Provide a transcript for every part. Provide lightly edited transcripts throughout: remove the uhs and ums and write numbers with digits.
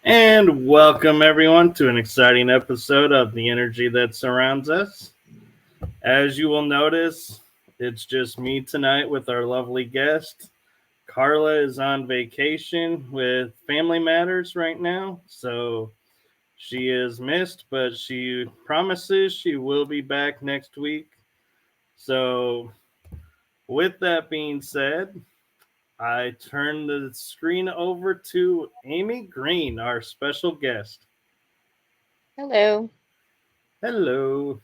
And welcome everyone to an exciting episode of The Energy That Surrounds Us. As you will notice, it's just me tonight with our lovely guest. Carla is on vacation with family matters right now, so she is missed, but she promises she will be back next week. So, with that being said, I turn the screen over to Amy Green, our special guest. Hello. Hello.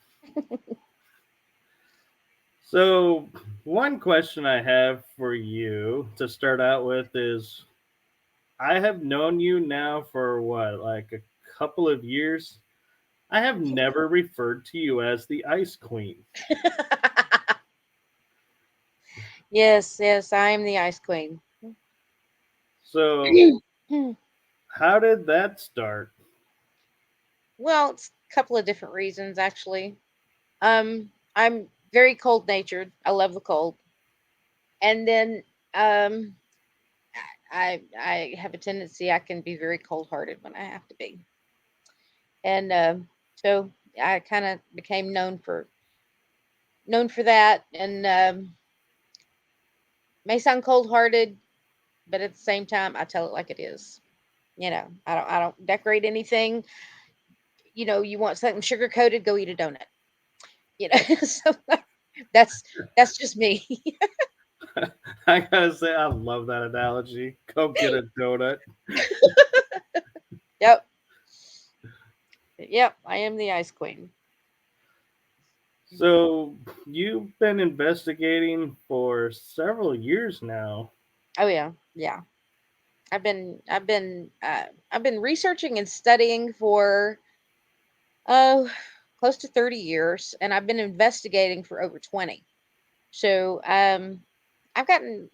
So, one question I have for you to start out with is I have known you now for what, like a couple of years. I have never referred to you as the Ice Queen. Yes, yes, I am the Ice Queen. So, how did that start? Well, it's a couple of different reasons actually. I'm very cold natured. I love the cold. And then um I have a tendency I can be very cold hearted when I have to be. And so I kind of became known for that and may sound cold hearted, but at the same time I tell it like it is. I don't decorate anything. You want something sugar coated, go eat a donut. So that's that's just me. I gotta say, I love that analogy. Go get a donut. Yep, yep. I am the ice queen. So, you've been investigating for several years now. Oh yeah, yeah. I've been researching and studying for oh close to 30 years, and I've been investigating for over 20. So I've gotten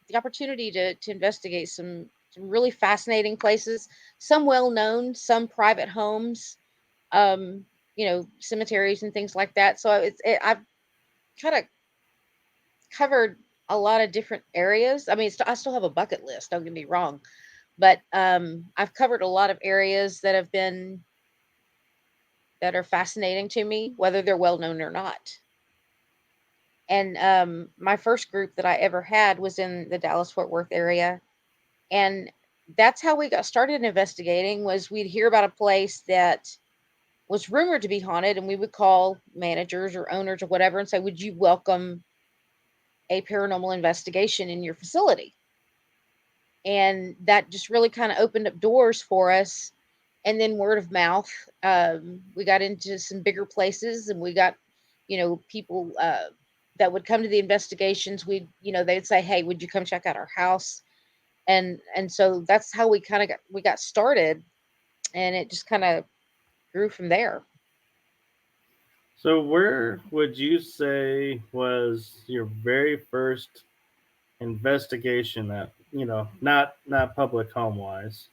the opportunity to investigate some really fascinating places, some well known, some private homes, cemeteries and things like that. So I've kind of covered a lot of different areas. I mean, I still have a bucket list. Don't get me wrong, but I've covered a lot of areas that are fascinating to me, whether they're well known or not. And my first group that I ever had was in the Dallas Fort Worth area, and that's how we got started investigating. Was we'd hear about a place that was rumored to be haunted, and we would call managers or owners or whatever and say, "Would you welcome a paranormal investigation in your facility?" And that just really kind of opened up doors for us. And then word of mouth, we got into some bigger places, and we got, people that would come to the investigations. They'd say, "Hey, would you come check out our house?" And so that's how we got started, and it just kind of grew from there. So, where would you say was your very first investigation that not public home wise?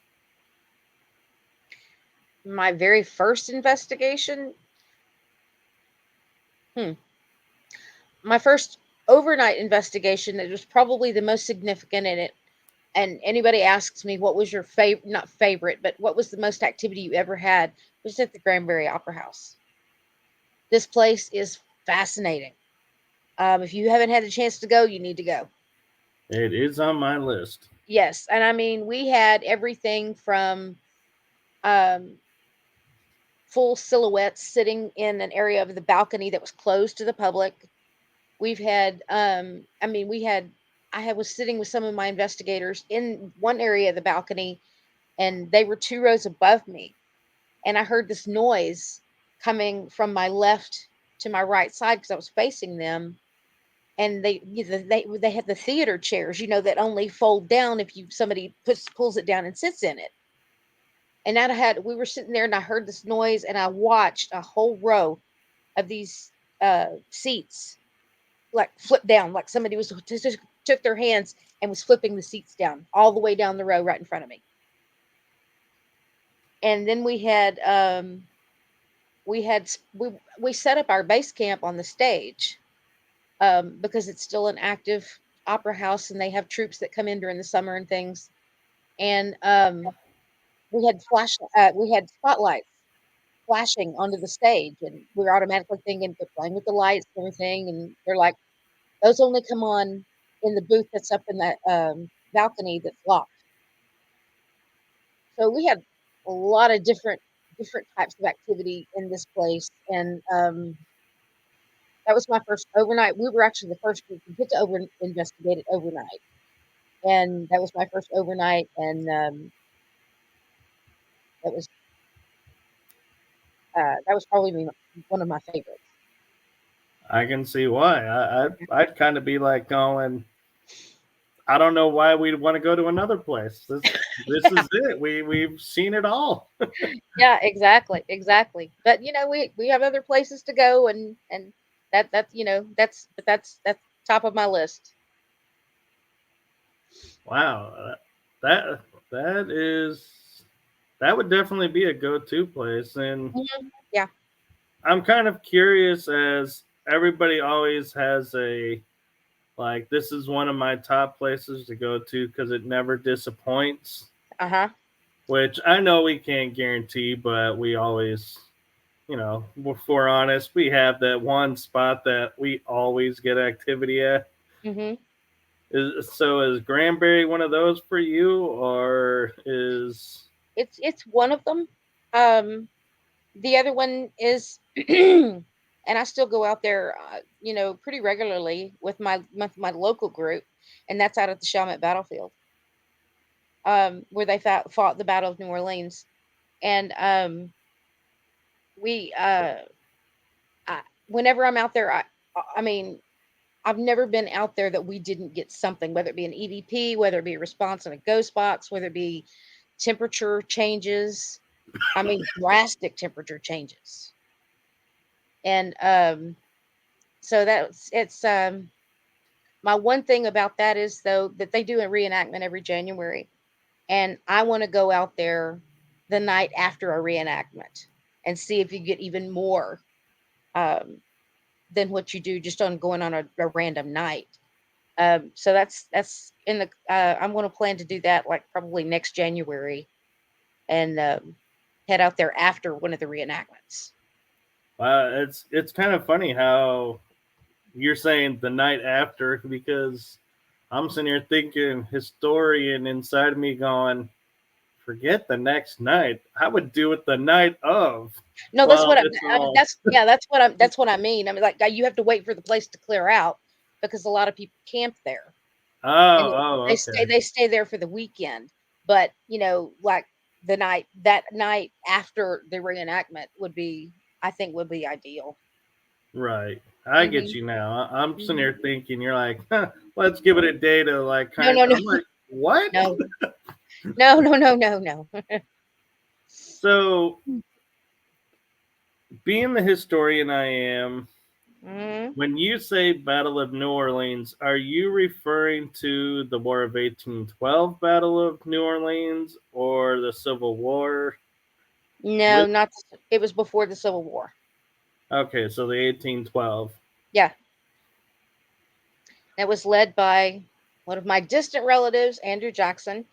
My very first investigation, hmm, my first overnight investigation that was probably the most significant in it. And anybody asks me what was your favorite, not favorite, but what was the most activity you ever had, was at the Granbury Opera House. This place is fascinating. If you haven't had a chance to go, you need to go. It is on my list. Yes, and I mean we had everything from um, full silhouettes sitting in an area of the balcony that was closed to the public. We've had, I mean, we had, was sitting with some of my investigators in one area of the balcony, and they were two rows above me, and I heard this noise coming from my left to my right side because I was facing them. And they had the theater chairs, that only fold down if you somebody pulls it down and sits in it. And we were sitting there, and I heard this noise, and I watched a whole row of these seats like flip down, like somebody was just took their hands and was flipping the seats down all the way down the row right in front of me. And then we set up our base camp on the stage, because it's still an active opera house, and they have troops that come in during the summer and things. And we had spotlights flashing onto the stage, and we're automatically thinking they're playing with the lights and everything, and they're like, those only come on in the booth that's up in that balcony that's locked. So we had a lot of different types of activity in this place, and that was my first overnight. We were actually the first group to get to over investigate it overnight, and that was my first overnight, and that was that was probably one of my favorites. I can see why. I'd kind of be like going, I don't know why we'd want to go to another place. This is it. We've seen it all. Yeah, exactly, exactly. But we have other places to go, and that's that's top of my list. Wow, that that is that would definitely be a go-to place. And Yeah. I'm kind of curious, as everybody always has a like, this is one of my top places to go to because it never disappoints. Uh huh. Which I know we can't guarantee, but we always, if we're honest, we have that one spot that we always get activity at. Mhm. Is Granbury one of those for you, or is It's one of them. Um, the other one is, and I still go out there, pretty regularly with my local group, and that's out at the Chalmette Battlefield, where they fought the Battle of New Orleans, and we whenever I'm out there, I mean, I've never been out there that we didn't get something, whether it be an EVP, whether it be a response on a ghost box, whether it be temperature changes. I mean, drastic temperature changes. And so it's my one thing about that is though that they do a reenactment every January, and I want to go out there the night after a reenactment and see if you get even more um, than what you do just on going on a random night. So that's in the I'm going to plan to do that like probably next January, and head out there after one of the reenactments. it's kind of funny how you're saying the night after, because I'm sitting here thinking historian inside of me going, forget the next night. I would do it the night of. No, that's Well, what it's all. that's what I mean. I mean, like you have to wait for the place to clear out because a lot of people camp there, and Oh, okay. they stay there for the weekend. But like that night after the reenactment would be, I think, would be ideal. Right. I get Hmm. you now. I'm sitting Hmm. here thinking, you're like, huh, let's give it a day to like No, kind no, of. no, I'm like, what? no, no, no, no, no, no. So, being the historian I am, Hmm. when you say Battle of New Orleans, are you referring to the War of 1812 Battle of New Orleans or the Civil War? No, With not. It was before the Civil War. Okay, so the 1812. Yeah, it was led by one of my distant relatives, Andrew Jackson.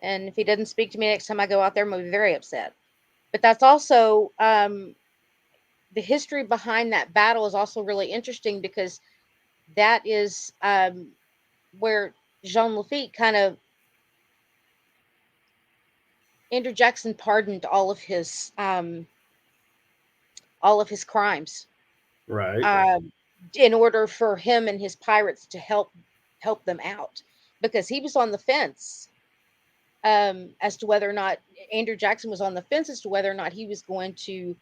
And if he doesn't speak to me next time I go out there, I'm gonna be very upset. But that's also the history behind that battle is also really interesting because that is where Jean Lafitte kind of Andrew Jackson pardoned all of his crimes, Right. um, in order for him and his pirates to help them out because he was on the fence as to whether or not Andrew Jackson was on the fence as to whether or not he was going to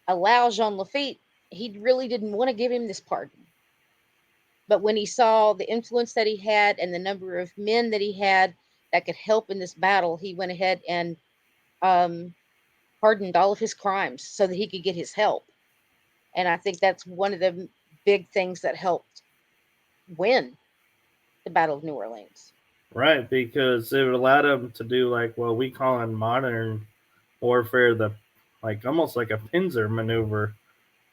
allow Jean Lafitte. He really didn't want to give him this pardon. But when he saw the influence that he had and the number of men that he had that could help in this battle, he went ahead and um, pardoned all of his crimes so that he could get his help. And I think that's one of the big things that helped win the Battle of New Orleans. Right, because it allowed them to do like what we call in modern warfare the like almost like a pincer maneuver,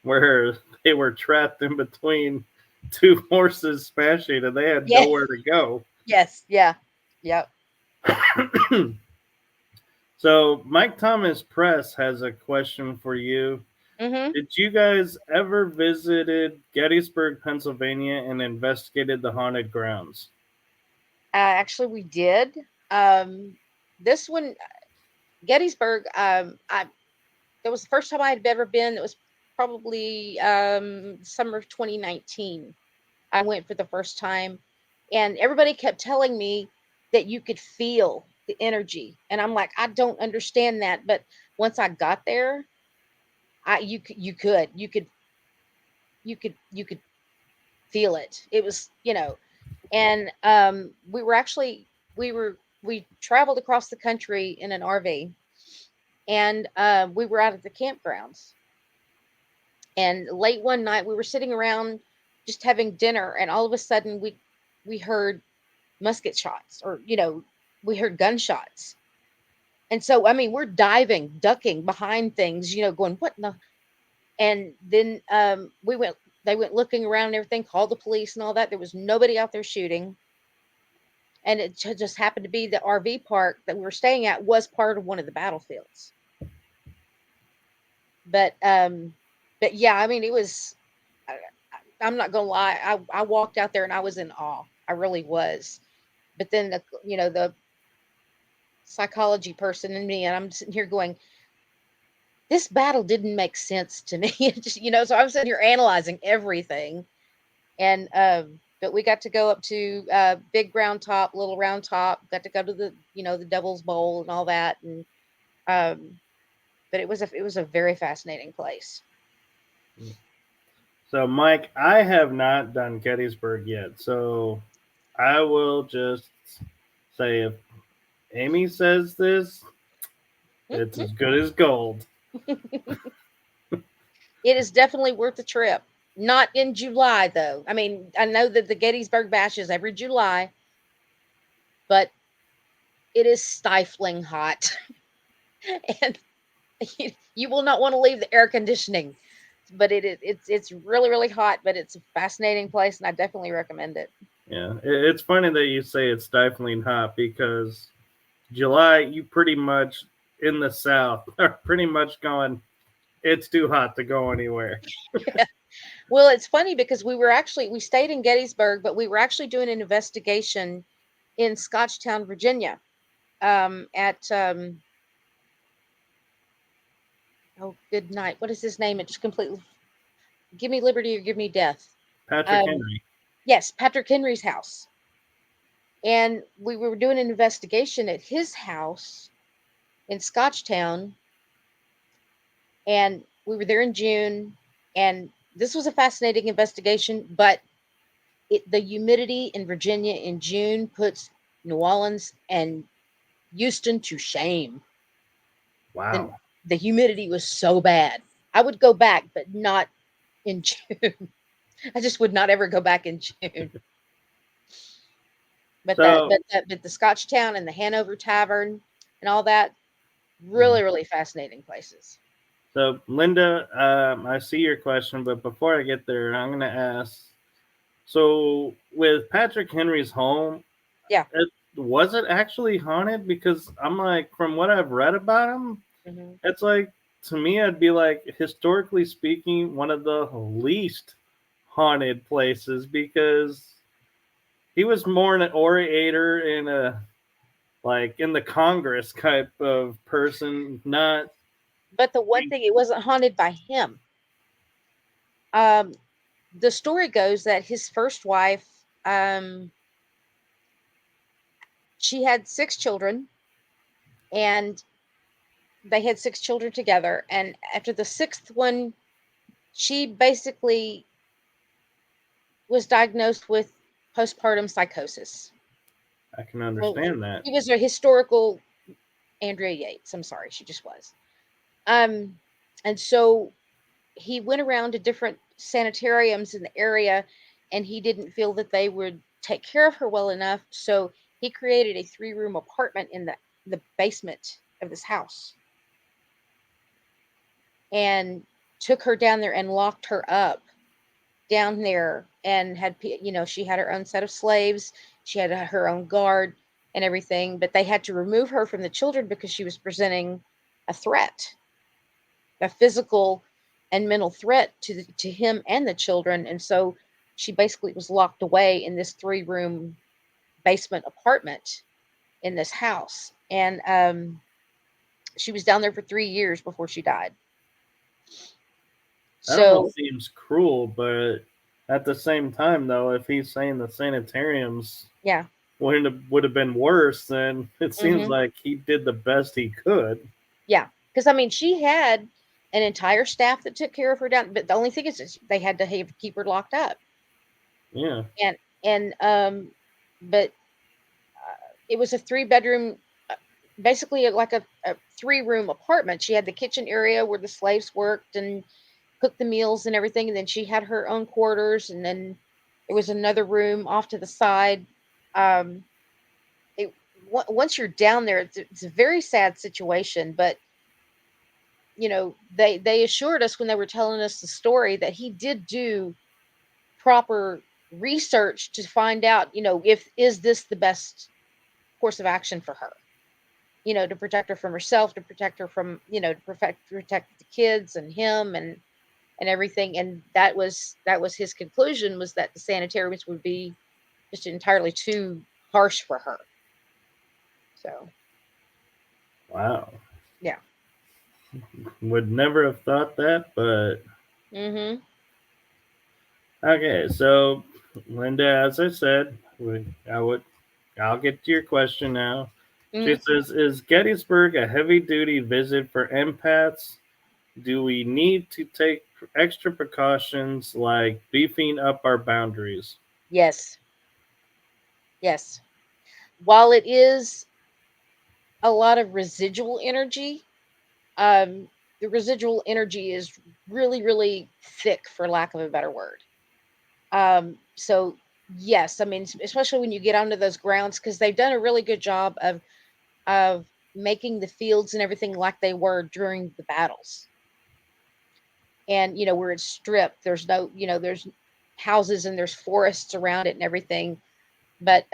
where they were trapped in between two horses smashing and they had Yeah. nowhere to go. Yes. Yeah. Yep. So So Mike Thomas Press has a question for you. Mm-hmm. Did you guys ever visited Gettysburg, Pennsylvania, and investigated the haunted grounds? Actually, we did. This one, Gettysburg. I That was the first time I had ever been. It was probably summer of 2019. I went for the first time, and everybody kept telling me that you could feel the energy, and I'm like, I don't understand that. But once I got there, you could feel it. It was, and we traveled across the country in an RV, and we were out at the campgrounds. And late one night, we were sitting around just having dinner, and all of a sudden, we heard musket shots, or we heard gunshots. And so, I mean, we're diving, ducking behind things, going, what in the? And then they went looking around and everything, called the police and all that. There was nobody out there shooting. And it just happened to be the RV park that we were staying at was part of one of the battlefields. But yeah, I mean, it was. I'm not gonna lie. I walked out there and I was in awe. I really was. But then the psychology person in me, and I'm sitting here going, this battle didn't make sense to me. Just, so I'm sitting here analyzing everything. And but we got to go up to Big Round Top, Little Round Top. Got to go to the Devil's Bowl and all that. And but it was a very fascinating place. So, Mike, I have not done Gettysburg yet. So, I will just say if Amy says this, it's as good as gold. It is definitely worth the trip. Not in July though. I mean, I know that the Gettysburg Bash is every July, but it is stifling hot. And you will not want to leave the air conditioning. But it's really really hot, but it's a fascinating place, and I definitely recommend it. Yeah, it's funny that you say it's stifling hot because July, you pretty much in the South are pretty much going, it's too hot to go anywhere. Well, it's funny because we stayed in Gettysburg, but we were actually doing an investigation in Scotchtown, Virginia, at oh, good night. What is his name? It just completely give me liberty or give me death. Patrick Um, Henry. yes, Patrick Henry's house, and we were doing an investigation at his house in Scotchtown, and we were there in June, and this was a fascinating investigation, but the humidity in Virginia in June puts New Orleans and Houston to shame. The, Wow. the humidity was so bad. I would go back, but not in June. I just would not ever go back in June. But So, the Scotchtown and the Hanover Tavern and all that, really, really fascinating places. so Linda, I see your question, but before I get there, I'm going to ask. So, with Patrick Henry's home, Yeah. was it actually haunted? Because I'm like, from what I've read about him, Hmm. it's like, to me, I'd be like, historically speaking, one of the least haunted places because he was more an orator and a like in the Congress type of person, not. But the one thing, it wasn't haunted by him. Um, the story goes that his first wife, she had 6 children, and they had 6 children together. And after the sixth one, she basically was diagnosed with postpartum psychosis. I can Well, understand that. she was a historical Andrea Yates. I'm sorry, she just was. Um, and so he went around to different sanitariums in the area, and he didn't feel that they would take care of her well enough. So he created a 3-room apartment in the basement of this house, and took her down there and locked her up down there, and she had her own set of slaves. She had her own guard, and everything, but they had to remove her from the children because she was presenting a threat, a physical and mental threat to him and the children. And so she basically was locked away in this 3-room basement apartment in this house. And she was down there for 3 years before she died. That So almost seems cruel, but at the same time, though, if he's saying the sanitariums yeah. would have been worse, then it seems Hmm. like he did the best he could. Yeah, because I mean, she had an entire staff that took care of her down. But the only thing is they had to keep her locked up. Yeah. And but it was a 3-bedroom, basically like a 3-room apartment. She had the kitchen area where the slaves worked and cooked the meals and everything, and then she had her own quarters, and then there was another room off to the side. Um, it, once you're down there, it's a very sad situation, but they assured us when they were telling us the story that he did do proper research to find out, if is this the best course of action for her, to protect her from herself, to protect her from, to protect the kids and him and everything. And that was his conclusion, was that the sanitariums would be just entirely too harsh for her. So Wow. yeah. Would never have thought that, but Mhm. okay. So, Linda, as I said, I'll get to your question now. She Mhm. says, "Is Gettysburg a heavy-duty visit for empaths? Do we need to take extra precautions like beefing up our boundaries?" Yes. Yes. While it is a lot of residual energy, um the residual energy is really, really thick, for lack of a better word. So yes, I mean, especially when you get onto those grounds, because they've done a really good job of making the fields and everything like they were during the battles. And where it's stripped, there's no, there's houses and there's forests around it and everything. But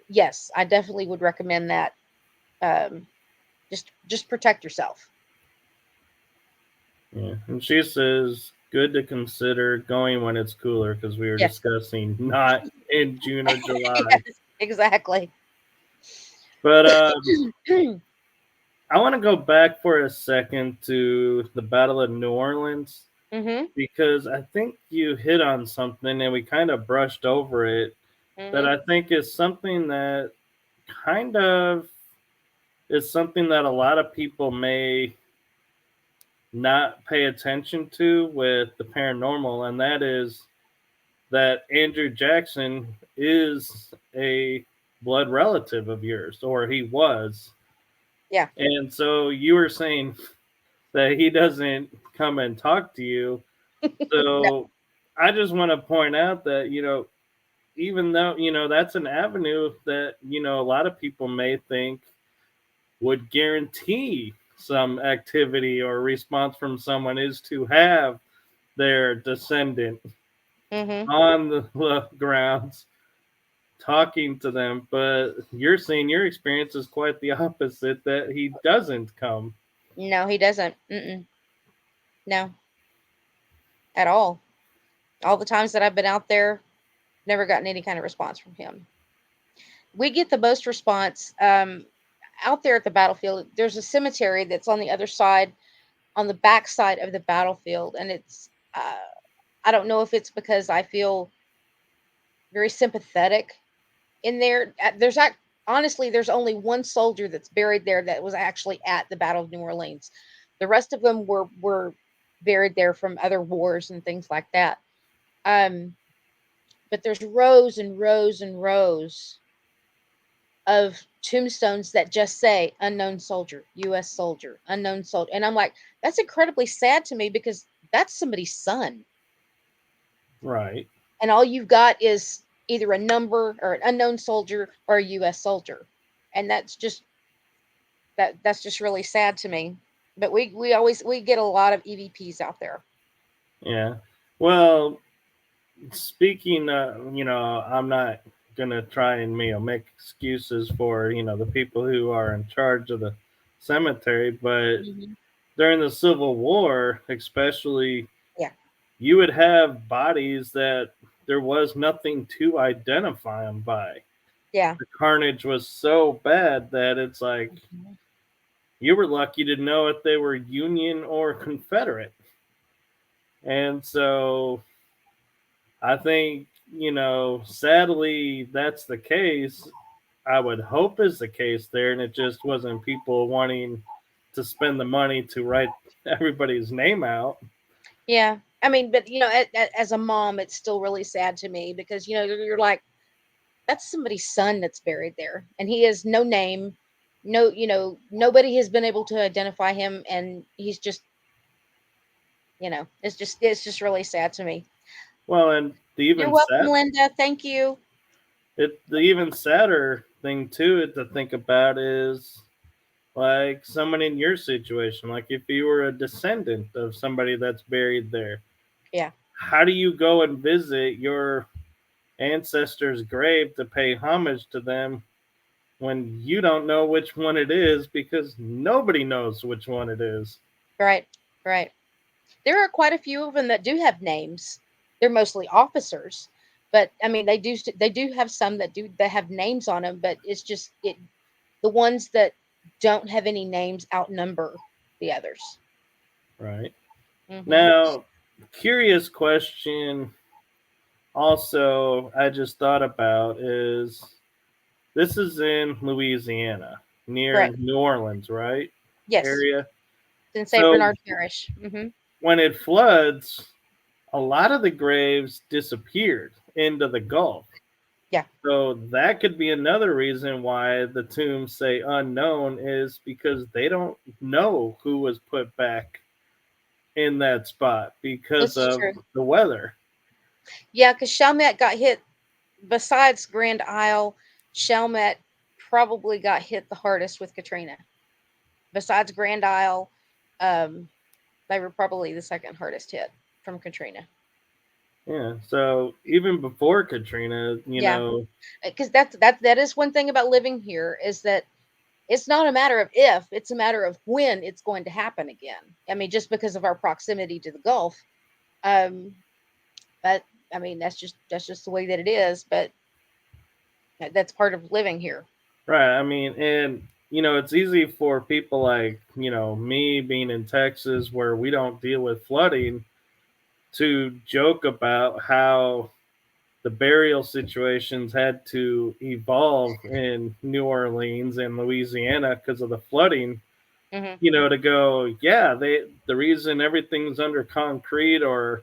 yes, I definitely would recommend that. um just protect yourself. Yeah. And she says, good to consider going when it's cooler because we were Yes. discussing not in June or July. Yes, exactly. But I want to go back for a second to the Battle of New Orleans Mhm. because I think you hit on something and we kind of brushed over it that Mhm. I think is something that kind of is something that a lot of people may not pay attention to with the paranormal, and that is that Andrew Jackson is a blood relative of yours, or he was. Yeah. And so you were saying that he doesn't come and talk to you. No. So I just want to point out that, even though, that's an avenue that, a lot of people may think would guarantee some activity or response from someone is to have their descendant Mhm. on the grounds talking to them, but you're saying your experience is quite the opposite, that he doesn't come. No, he doesn't. Mm-mm. No, at all. All the times that I've been out there, never gotten any kind of response from him. We get the most response out there at the battlefield. There's a cemetery that's on the other side, on the back side of the battlefield, and it's I don't know if it's because I feel very sympathetic in there. Honestly, there's only one soldier that's buried there that was actually at the Battle of New Orleans. The rest of them were buried there from other wars and things like that. Um, but there's rows and rows and rows of tombstones that just say unknown soldier, US soldier, unknown soldier. And I'm like, that's incredibly sad to me because that's somebody's son. Right. And all you've got is either a number or an unknown soldier or a US soldier. And that's just really sad to me. But we get a lot of EVPs out there. Yeah. Well, speaking, I'm not. gonna try and make excuses for the people who are in charge of the cemetery, but Hmm. during the Civil War, especially, Yeah. you would have bodies that there was nothing to identify them by. Yeah. The carnage was so bad that it's like Mhm. you were lucky to know if they were Union or Confederate. And so I think, sadly, that's the case. I would hope is the case there. And it just wasn't people wanting to spend the money to write everybody's name out. Yeah. I mean, but as a mom, it's still really sad to me because you're like, that's somebody's son that's buried there, and he has no name, no, nobody has been able to identify him, and he's just, it's just really sad to me. Well, and You're welcome, Linda. Thank you. the even sadder thing too to think about is like someone in your situation, like if you were a descendant of somebody that's buried there, Yeah. how do you go and visit your ancestor's grave to pay homage to them when you don't know which one it is because nobody knows which one it is? Right. Right. There are quite a few of them that do have names. They're mostly officers, but I mean, they do have some that have names on them, but it's just the ones that don't have any names outnumber the others. Right. Hmm. Now, curious question also I just thought about is this is in Louisiana near Correct. New Orleans, right? Yes. Area. In St. So Bernard Parish. Hmm. when it floods, a lot of the graves disappeared into the Gulf. Yeah. So that could be another reason why the tombs say unknown is because they don't know who was put back in that spot because This is of true. the weather. Yeah, because Chalmette got hit. Besides Grand Isle, Chalmette probably got hit the hardest with Katrina. Besides Grand Isle, um, they were probably the second hardest hit from Katrina. Yeah. So even before Katrina, Yeah, because that is one thing about living here is that it's not a matter of if, it's a matter of when it's going to happen again. I mean, just because of our proximity to the Gulf. Um, but I mean, that's just the way that it is. But that's part of living here. right. I mean, and it's easy for people like, me being in Texas where we don't deal with flooding to joke about how the burial situations had to evolve in New Orleans and Louisiana because of the flooding. Hmm. To go, yeah, the reason everything's under concrete or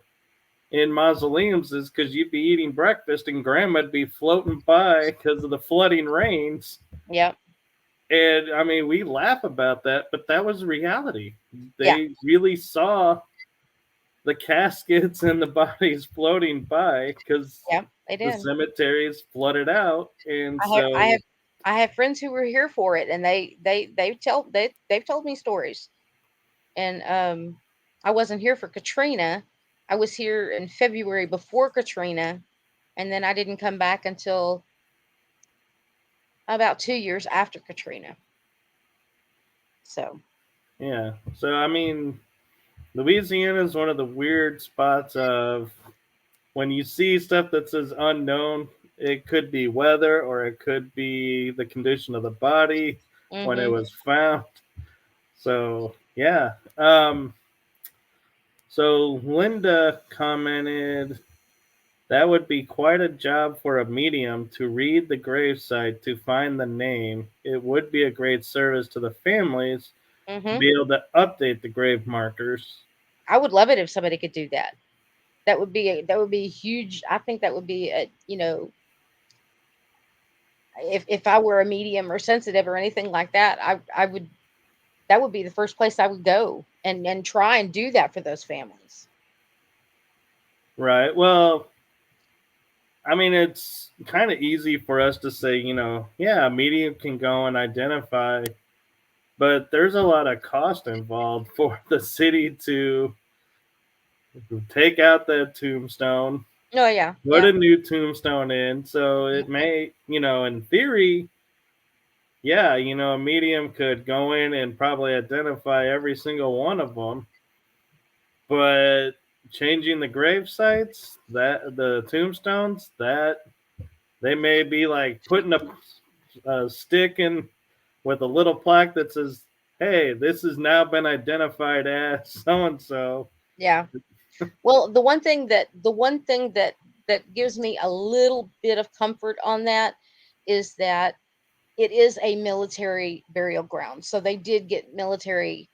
in mausoleums is because you'd be eating breakfast and grandma'd be floating by because of the flooding rains. Yep. And I mean, we laugh about that, but that was reality. Yeah. They really saw the caskets and the bodies floating by because Yeah. They the did. cemeteries flooded out. And I have I so, have I have friends who were here for it, and they've told me stories. And I wasn't here for Katrina. I was here in February before Katrina, and then I didn't come back until about 2 years after Katrina. So yeah. So, I mean, Louisiana is one of the weird spots of when you see stuff that says unknown, it could be weather or it could be the condition of the body when it hmm. was found. So, yeah. So Linda commented that would be quite a job for a medium to read the gravesite to find the name. It would be a great service to the families to Hmm. be able to update the grave markers. I would love it if somebody could do that. That would be huge. I think that would be if I were a medium or sensitive or anything like that, I would that would be the first place I would go and try and do that for those families. Right. Well, I mean, it's kind of easy for us to say, yeah, a medium can go and identify, but there's a lot of cost involved for the city to take out that tombstone. Oh yeah, put yeah, a new tombstone in. So it may, in theory, yeah, a medium could go in and probably identify every single one of them. But changing the grave sites, that the tombstones, that they may be like putting a stick in with a little plaque that says, "Hey, this has now been identified as so and so." yeah. Well, the one thing that gives me a little bit of comfort on that is that it is a military burial ground. So they did get military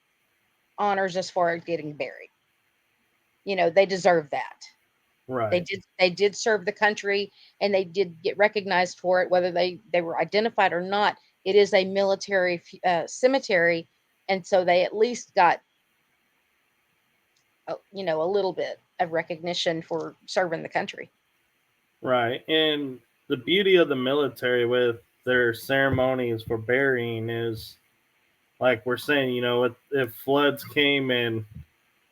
honors as far as getting buried. They deserve that. They Right, did serve the country, and they did get recognized for it, whether they were identified or not. It is a military cemetery, and so they at least got a little bit of recognition for serving the country. right. And the beauty of the military with their ceremonies for burying is, like we're saying, if floods came and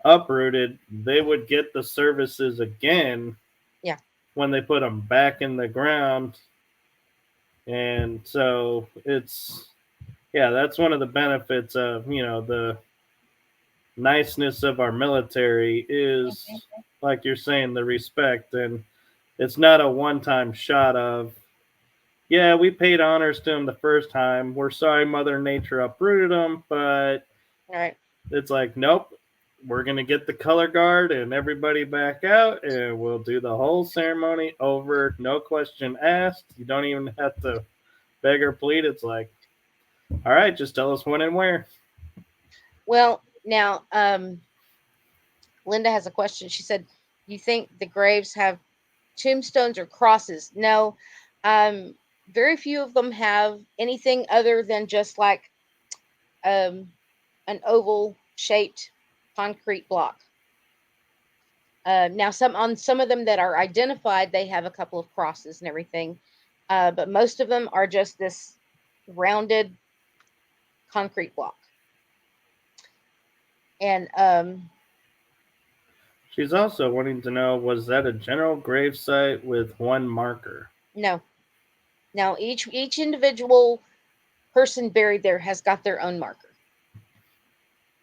uprooted, they would get the services again Yeah, when they put them back in the ground. And so it's, yeah, that's one of the benefits of, the niceness of our military is, like you're saying, the respect. And it's not a one time shot of, yeah, we paid honors to them the first time. We're sorry Mother Nature uprooted them, but all right. it's like, nope, we're going to get the color guard and everybody back out, and we'll do the whole ceremony over, no question asked. You don't even have to beg or plead. It's like, all right, just tell us when and where. Well, now Linda has a question. She said, "You think the graves have tombstones or crosses?" No, um, very few of them have anything other than just like um, an oval shaped concrete block. Now, some of them that are identified, they have a couple of crosses and everything, but most of them are just this rounded concrete block. And She's also wanting to know, was that a general grave site with one marker? no, now each individual person buried there has got their own marker.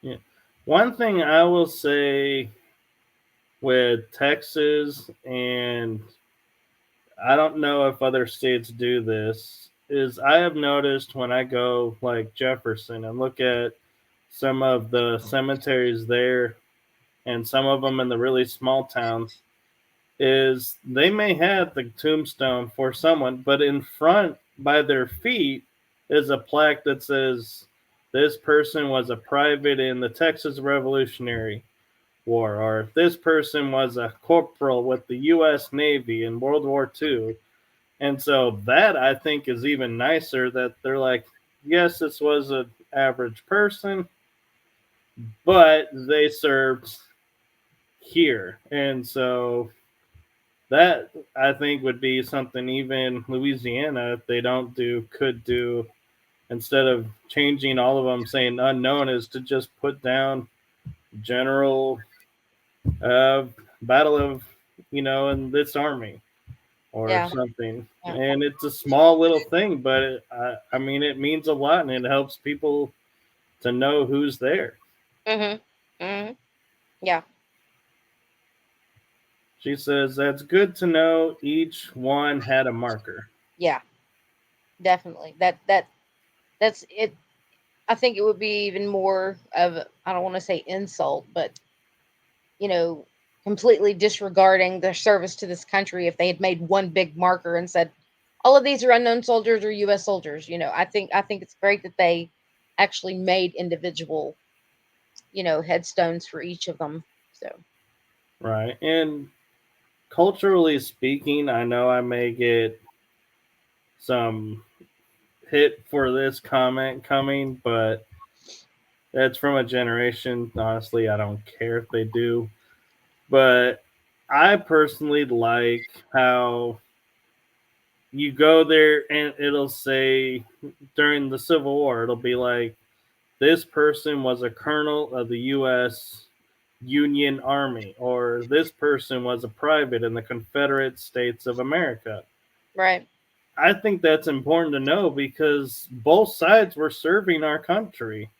Yeah. One thing I will say with Texas, and I don't know if other states do this, is I have noticed when I go like Jefferson and look at some of the cemeteries there and some of them in the really small towns, is they may have the tombstone for someone, but in front by their feet is a plaque that says this person was a private in the Texas Revolutionary War, or this person was a corporal with the U.S. Navy in World War II. And so that I think is even nicer, that they're like, yes, this was an average person, but they served here. And so that I think would be something even Louisiana, if they don't do, could do, instead of changing all of them saying unknown, is to just put down general uh, battle of, in this army or Yeah, something. yeah. And it's a small little thing, but I mean, it means a lot and it helps people to know who's there. Mhm. Mhm. Yeah. She says that's good to know each one had a marker. Yeah. Definitely. That's it. I think it would be even more of, I don't want to say insult, but you know, completely disregarding their service to this country if they had made one big marker and said all of these are unknown soldiers or US soldiers. I think it's great that they actually made individual, headstones for each of them. So, Right. And culturally speaking, I know I may get some hit for this comment coming, but that's from a generation. Honestly, I don't care if they do. But I personally like how you go there and it'll say during the Civil War, it'll be like, this person was a colonel of the U.S. Union Army, or this person was a private in the Confederate States of America. Right. I think that's important to know because both sides were serving our country.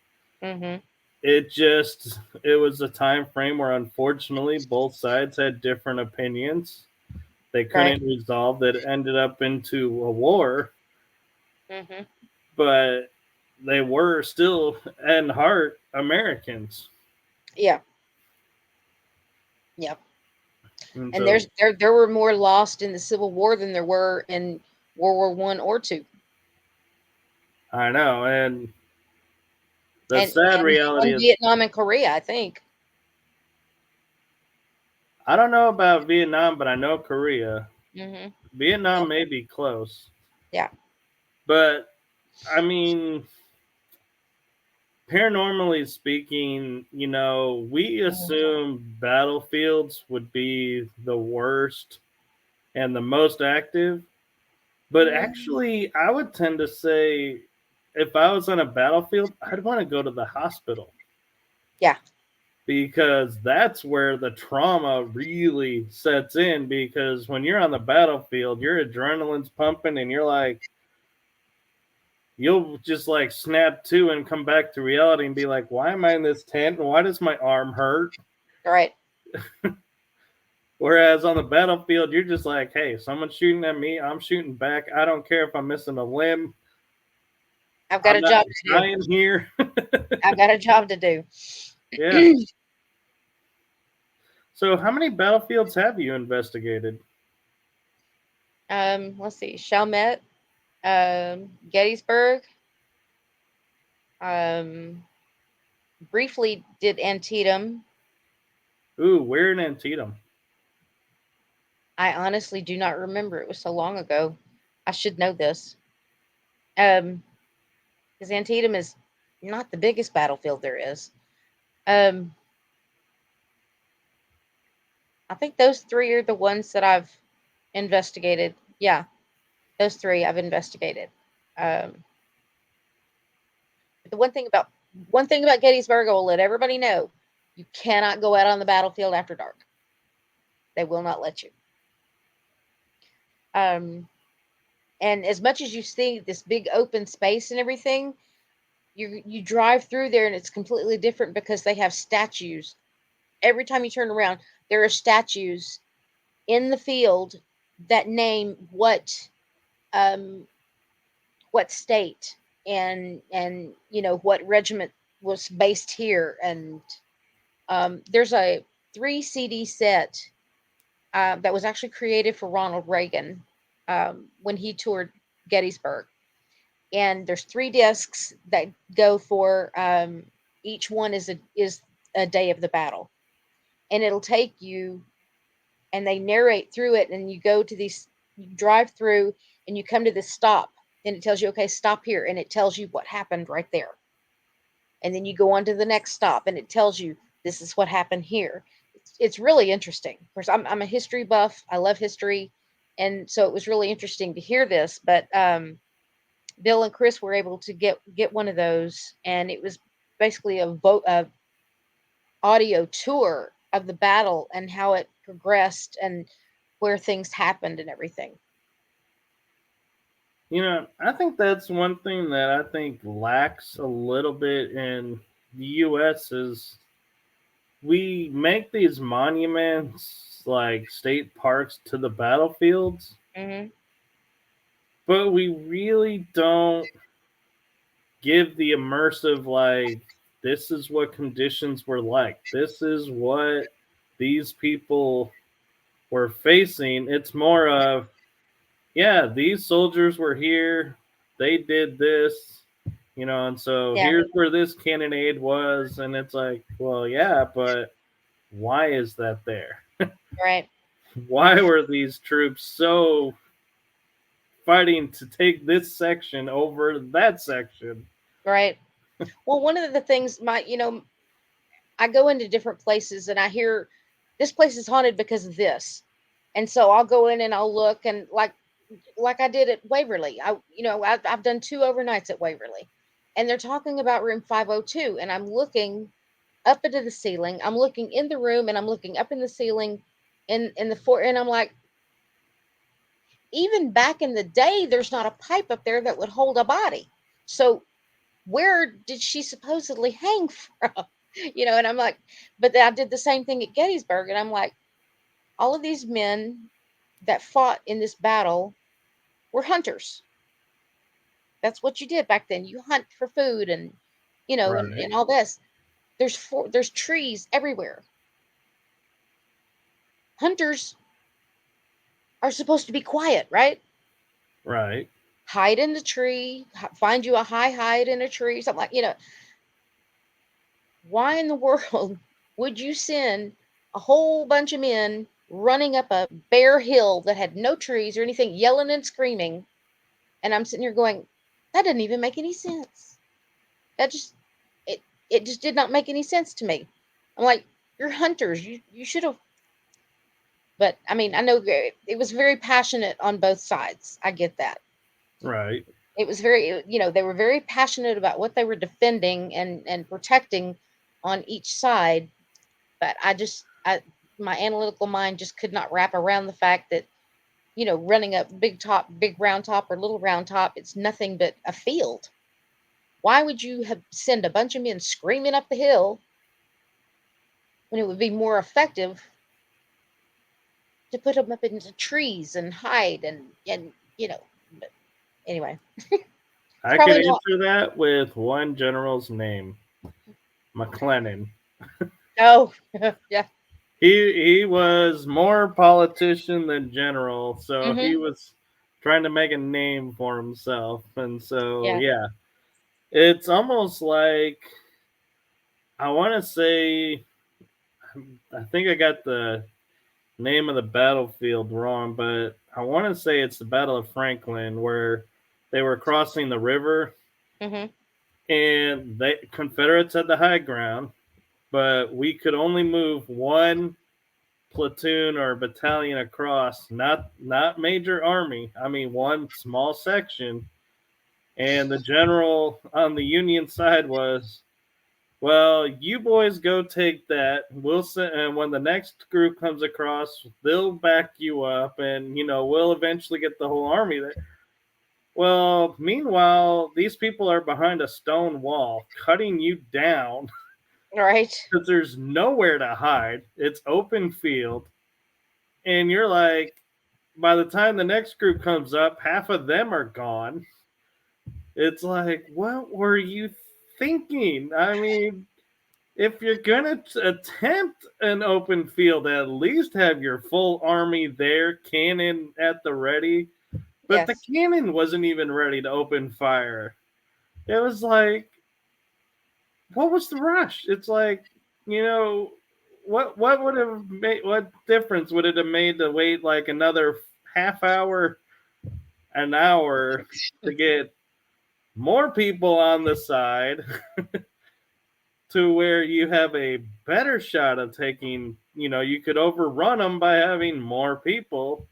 Mm-hmm. It was a time frame where unfortunately both sides had different opinions. They Right. couldn't resolve it, ended up into a war, Mm-hmm. but they were still at heart Americans. Yeah. Yeah. And And so there were more lost in the Civil War than there were in World War One or two, I know, and the sad reality and is Vietnam and Korea, I think. I don't know about Vietnam, but I know Korea. Mm-hmm. Vietnam Yeah. may be close. Yeah. But I mean, paranormally speaking, we Mhm. assume battlefields would be the worst and the most active. But Mm, actually, I would tend to say if I was on a battlefield, I'd want to go to the hospital yeah. because that's where the trauma really sets in. Because when you're on the battlefield, your adrenaline's pumping and you're like, you'll just like snap to and come back to reality and be like, why am I in this tent? And why does my arm hurt? Right. Whereas on the battlefield, you're just like, hey, someone's shooting at me. I'm shooting back. I don't care if I'm missing a limb. I've got I'm a not job to do. dying here. I've got a job to do. Yeah. So, how many battlefields have you investigated? Let's see. Chalmette, Gettysburg, um, briefly did Antietam. Ooh, where in Antietam? I honestly do not remember. It was so long ago. I should know this. Um, because Antietam is not the biggest battlefield there is. Um, I think those three are the ones that I've investigated. Yeah, those three I've investigated. Um, but the one thing about Gettysburg, I will let everybody know: you cannot go out on the battlefield after dark. They will not let you. Um, and as much as you see this big open space and everything, you drive through there and it's completely different because they have statues. Every time you turn around, there are statues in the field that name um, what state and what regiment was based here. And there's a 3 CD set that was actually created for Ronald Reagan when he toured Gettysburg. And there's 3 discs that go for each one is a day of the battle, and it'll take you, and they narrate through it, and you drive through and you come to this stop, and it tells you, okay, stop here, and it tells you what happened right there. And then you go on to the next stop and it tells you this is what happened here. It's really interesting. Of course, I'm a history buff. I love history. And so it was really interesting to hear this. But Bill and Chris were able to get one of those, and it was basically a audio tour of the battle and how it progressed and where things happened and everything. I think that's one thing that I think lacks a little bit in the U.S. is we make these monuments like state parks to the battlefields, Hmm. but we really don't give the immersive, like, this is what conditions were like, this is what these people were facing. It's more of, yeah, these soldiers were here, they did this, and so Yeah. here's where this cannonade was, and it's like, well, yeah, but why is that there? Right. Why were these troops so fighting to take this section over that section? Right. Well, one of the things I go into different places and I hear this place is haunted because of this. And so I'll go in and I'll look, and like I did at Waverly. I've done 2 overnights at Waverly. And they're talking about room 502, and I'm looking up into the ceiling. I'm looking in the room and I'm looking up in the ceiling in the floor, and I'm like, even back in the day, there's not a pipe up there that would hold a body. So where did she supposedly hang from? And I'm like, but I did the same thing at Gettysburg, and I'm like, all of these men that fought in this battle were hunters. That's what you did back then. You hunt for food and Right. and all this. There's trees everywhere. Hunters are supposed to be quiet, right? Right. Hide in the tree, find you a hide in a tree, something like, why in the world would you send a whole bunch of men running up a bare hill that had no trees or anything, yelling and screaming? And I'm sitting here going, that doesn't even make any sense. That just it it just did not make any sense to me. I'm like, you're hunters. You should have. But I mean, I know it was very passionate on both sides. I get that. Right. It was very, they were very passionate about what they were defending and protecting on each side. But my analytical mind just could not wrap around the fact that, running up big round top or little round top, it's nothing but a field. Why would you send a bunch of men screaming up the hill when it would be more effective to put them up into trees and hide and but anyway, it's I could probably not. answer that with one general's name, McLennan. Oh, yeah. He was more politician than general, so he Hmm. was trying to make a name for himself, and so Yeah. yeah, it's almost like I want to say I think I got the name of the battlefield wrong, but I want to say it's the Battle of Franklin where they were crossing the river Hmm. and the Confederates had the high ground, but we could only move one platoon or battalion across, not major army. I mean one small section. And the general on the Union side was, well, you boys go take that. We'll send, and when the next group comes across, they'll back you up, and we'll eventually get the whole army there. Well, meanwhile, these people are behind a stone wall, cutting you down Right. because there's nowhere to hide. It's open field, and you're like, by the time the next group comes up, half of them are gone. It's like, what were you thinking? I mean, if you're gonna attempt an open field, at least have your full army there, cannon at the ready. But the Yes. cannon wasn't even ready to open fire. It was like, what was the rush? It's like, you know, what would have made what difference would it have made to wait like another half hour, an hour to get more people on the side to where you have a better shot of taking, you could overrun them by having more people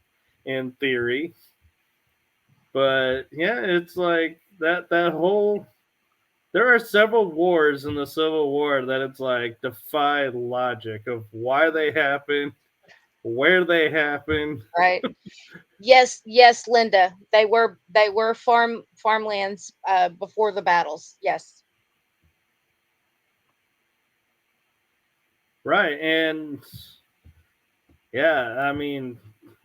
in theory. But yeah, it's like that whole there are several wars in the Civil War that it's like defy logic of why they happen, where they happen. Right. Yes, yes, Linda. They were farmlands before the battles. Yes. Right. And yeah, I mean,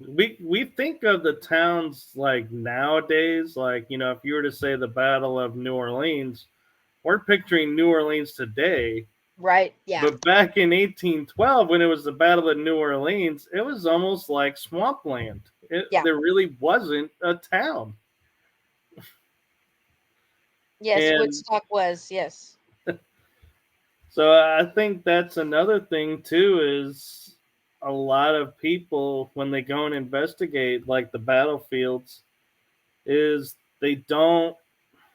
we think of the towns like nowadays, like if you were to say the Battle of New Orleans, we're picturing New Orleans today. Right. Yeah. But back in 1812, when it was the Battle of New Orleans, it was almost like swampland. Yeah. There really wasn't a town. Yes, And Woodstock was. Yes. so I think that's another thing too is a lot of people when they go and investigate like the battlefields is they don't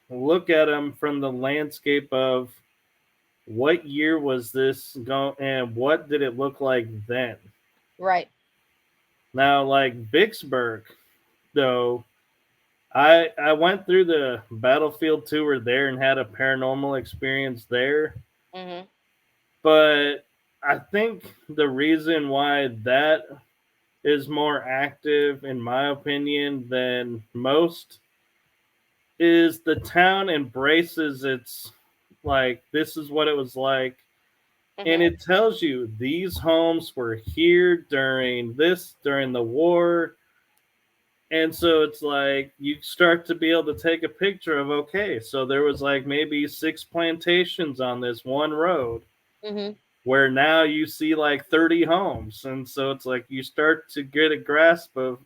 look at them from the landscape of what year was this go and what did it look like then. Right. Now like Vicksburg though, I went through the battlefield tour there and had a paranormal experience there. Hmm. But I think the reason why that is more active, in my opinion, than most is the town embraces its, like, this is what it was like. And Mhm. it tells you these homes were here during the war. And so it's like you start to be able to take a picture of, okay, so there was like maybe six plantations on this one road, Mhm. where now you see like 30 homes. And so it's like you start to get a grasp of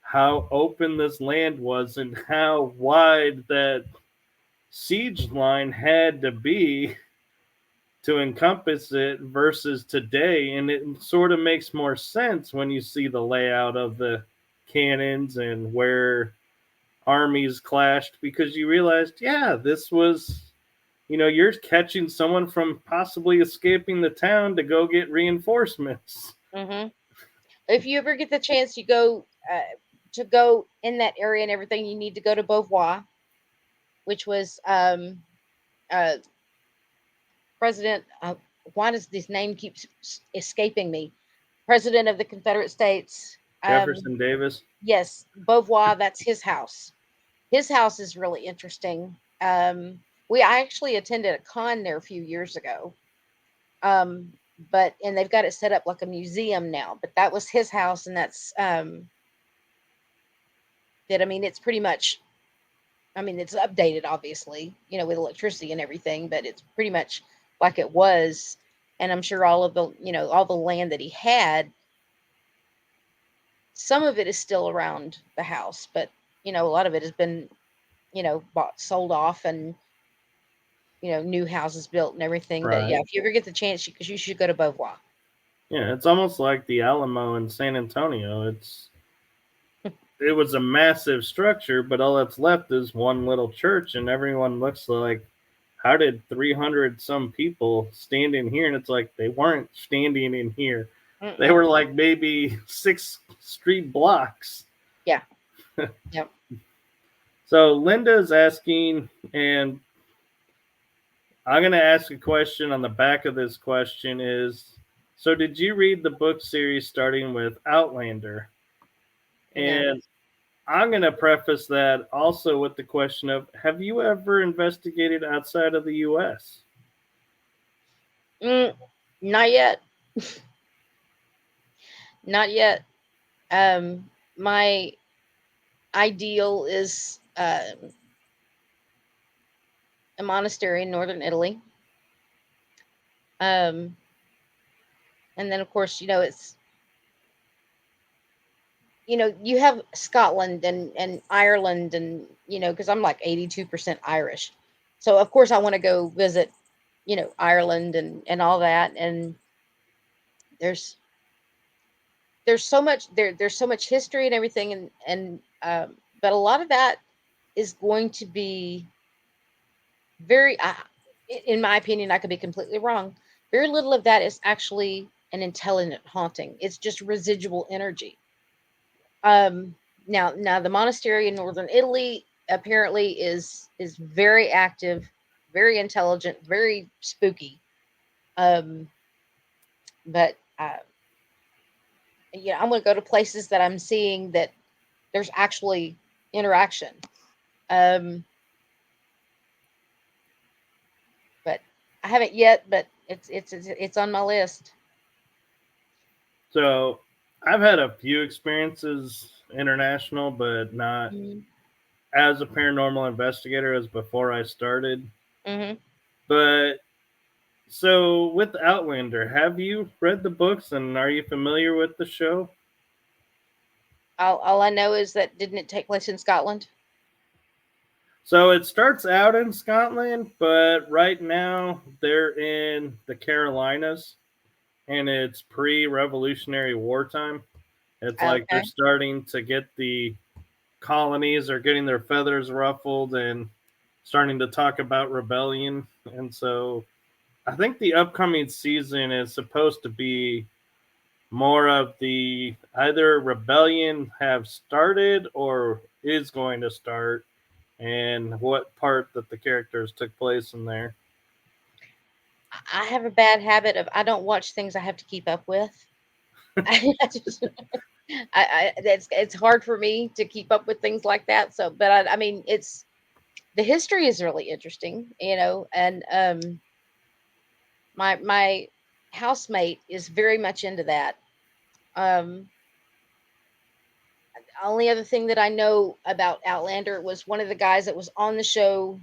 how open this land was and how wide that siege line had to be to encompass it versus today. And it sort of makes more sense when you see the layout of the cannons and where armies clashed, because you realized, yeah, this was, you're catching someone from possibly escaping the town to go get reinforcements. Mhm. If you ever get the chance, you go to go in that area and everything, you need to go to Beauvoir, which was uh, President. Why does this name keeps escaping me? President of the Confederate States. Jefferson Davis. Yes, Beauvoir. That's his house. His house is really interesting. I actually attended a con there a few years ago. But and they've got it set up like a museum now. But that was his house, and that's that. I mean, it's pretty much. I mean, it's updated, obviously, with electricity and everything, but it's pretty much like it was. And I'm sure all of the, all the land that he had, some of it is still around the house, but a lot of it has been, bought, sold off, and new houses built and everything. But yeah, Right. if you ever get the chance, you should go to Beauvoir. Yeah, it's almost like the Alamo in San Antonio. It was a massive structure, but all that's left is one little church, and everyone looks like, how did 300 some people stand in here? And it's like they weren't standing in here. They Mm-mm. were like maybe 6 street blocks. Yeah. Yep. So Linda's asking, and I'm going to ask a question on the back of this question is, so did you read the book series starting with Outlander? No. And I'm going to preface that also with the question of, have you ever investigated outside of the US? Mm, not yet. Not yet. My ideal is a monastery in northern Italy. Um, and then, of course, you have Scotland and Ireland, and because I'm like 82% Irish, so of course I want to go visit, Ireland and all that. And there's there's so much there's so much history and everything, and but a lot of that is going to be very, in my opinion, I could be completely wrong. Very little of that is actually an intelligent haunting. It's just residual energy. Um, now the monastery in northern Italy apparently is very active, very intelligent, very spooky. Um, but yeah, I'm going to go to places that I'm seeing that there's actually interaction. Um, but I haven't yet, but it's on my list. So I've had a few experiences international, but not Mm-hmm. as a paranormal investigator as before I started. Mm-hmm. But so with Outlander, have you read the books and are you familiar with the show? All I know is that didn't it take place in Scotland? So it starts out in Scotland, but right now they're in the Carolinas and it's pre-Revolutionary War time. It's like they're Okay. starting to get the colonies are getting their feathers ruffled and starting to talk about rebellion. And so I think the upcoming season is supposed to be more of the either rebellion have started or is going to start, and what part that the characters took place in there. I have a bad habit of I don't watch things I have to keep up with. I just it's hard for me to keep up with things like that. So, but I mean, it's the history is really interesting, and my housemate is very much into that. Um, only other thing that I know about Outlander was one of the guys that was on the show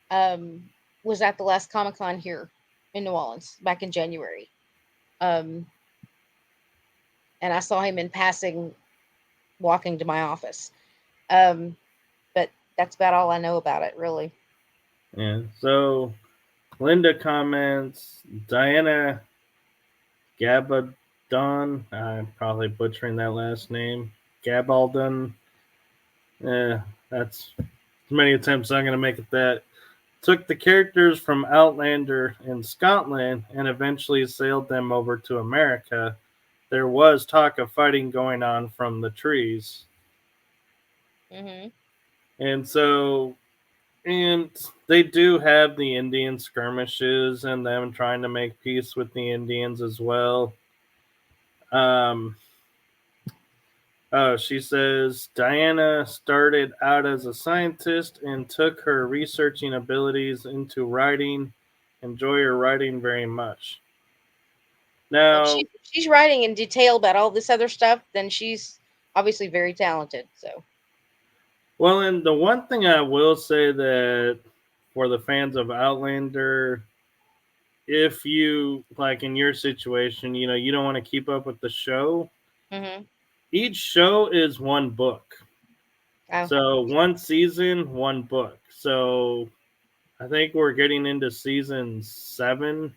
um, was at the last Comic Con here in New Orleans back in January. Um, and I saw him in passing walking to my office. Um, but that's about all I know about it, really. Yeah. So Linda comments, Diana Gabaldon. I'm probably butchering that last name. Gabaldon. That's as many attempts I'm going to make at that. Took the characters from Outlander in Scotland and eventually sailed them over to America. There was talk of fighting going on from the trees. Mm-hmm. And so, and they do have the Indian skirmishes and them trying to make peace with the Indians as well. Um, she says Diana started out as a scientist and took her researching abilities into writing. Enjoy her writing very much. If Now, she's writing in detail about all this other stuff, then she's obviously very talented. So. well, and the one thing I will say that for the fans of Outlander, if you like in your situation, you don't want to keep up with the show. Mm-hmm. Each show is one book. Oh, So one season, one book. So I think we're getting into season 7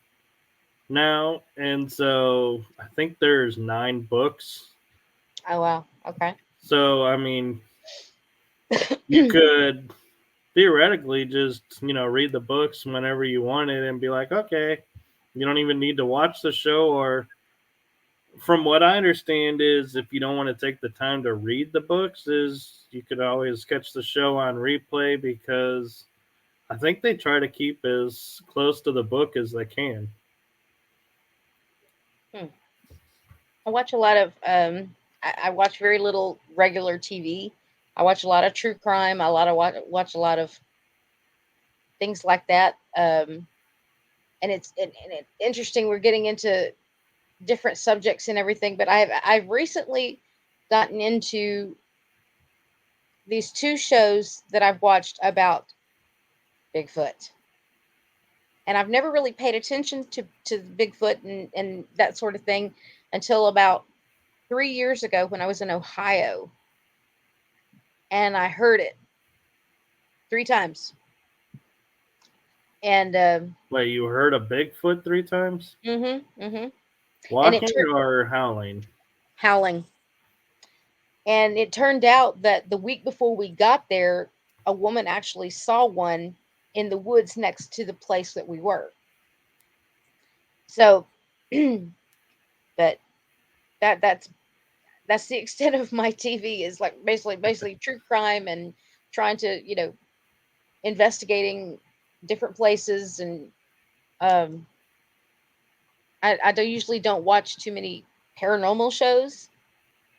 now, and so I think there's 9 books. oh wow. Okay. So I mean, you could theoretically just read the books whenever you want it and be like, okay, you don't even need to watch the show. Or from what I understand is if you don't want to take the time to read the books, is you could always catch the show on replay, because I think they try to keep as close to the book as they can. Hmm. I watch a lot of I watch very little regular TV. I watch a lot of true crime. A lot of watch a lot of things like that. And it's interesting. We're getting into different subjects and everything, but I've recently gotten into these two shows that I've watched about Bigfoot. And I've never really paid attention to Bigfoot and that sort of thing until about 3 years ago when I was in Ohio and I heard it 3 times. And Wait, you heard a Bigfoot 3 times? mm-hmm. And it Walking turned or howling? howling. And it turned out that the week before we got there, a woman actually saw one in the woods next to the place that we were. So, but that's the extent of my TV is like basically true crime and trying to investigating different places and um I don't usually don't watch too many paranormal shows.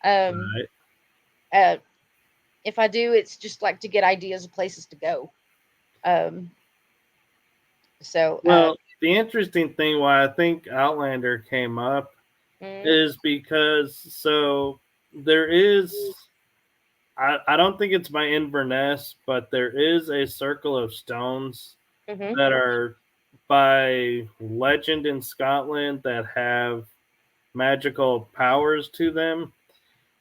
Um, Right. uh, if I do, it's just like to get ideas of places to go. Um, so, Well, the interesting thing why I think Outlander came up mm, is because there is, I don't think it's by Inverness, but there is a circle of stones mm-hmm, that are by legend in Scotland that have magical powers to them.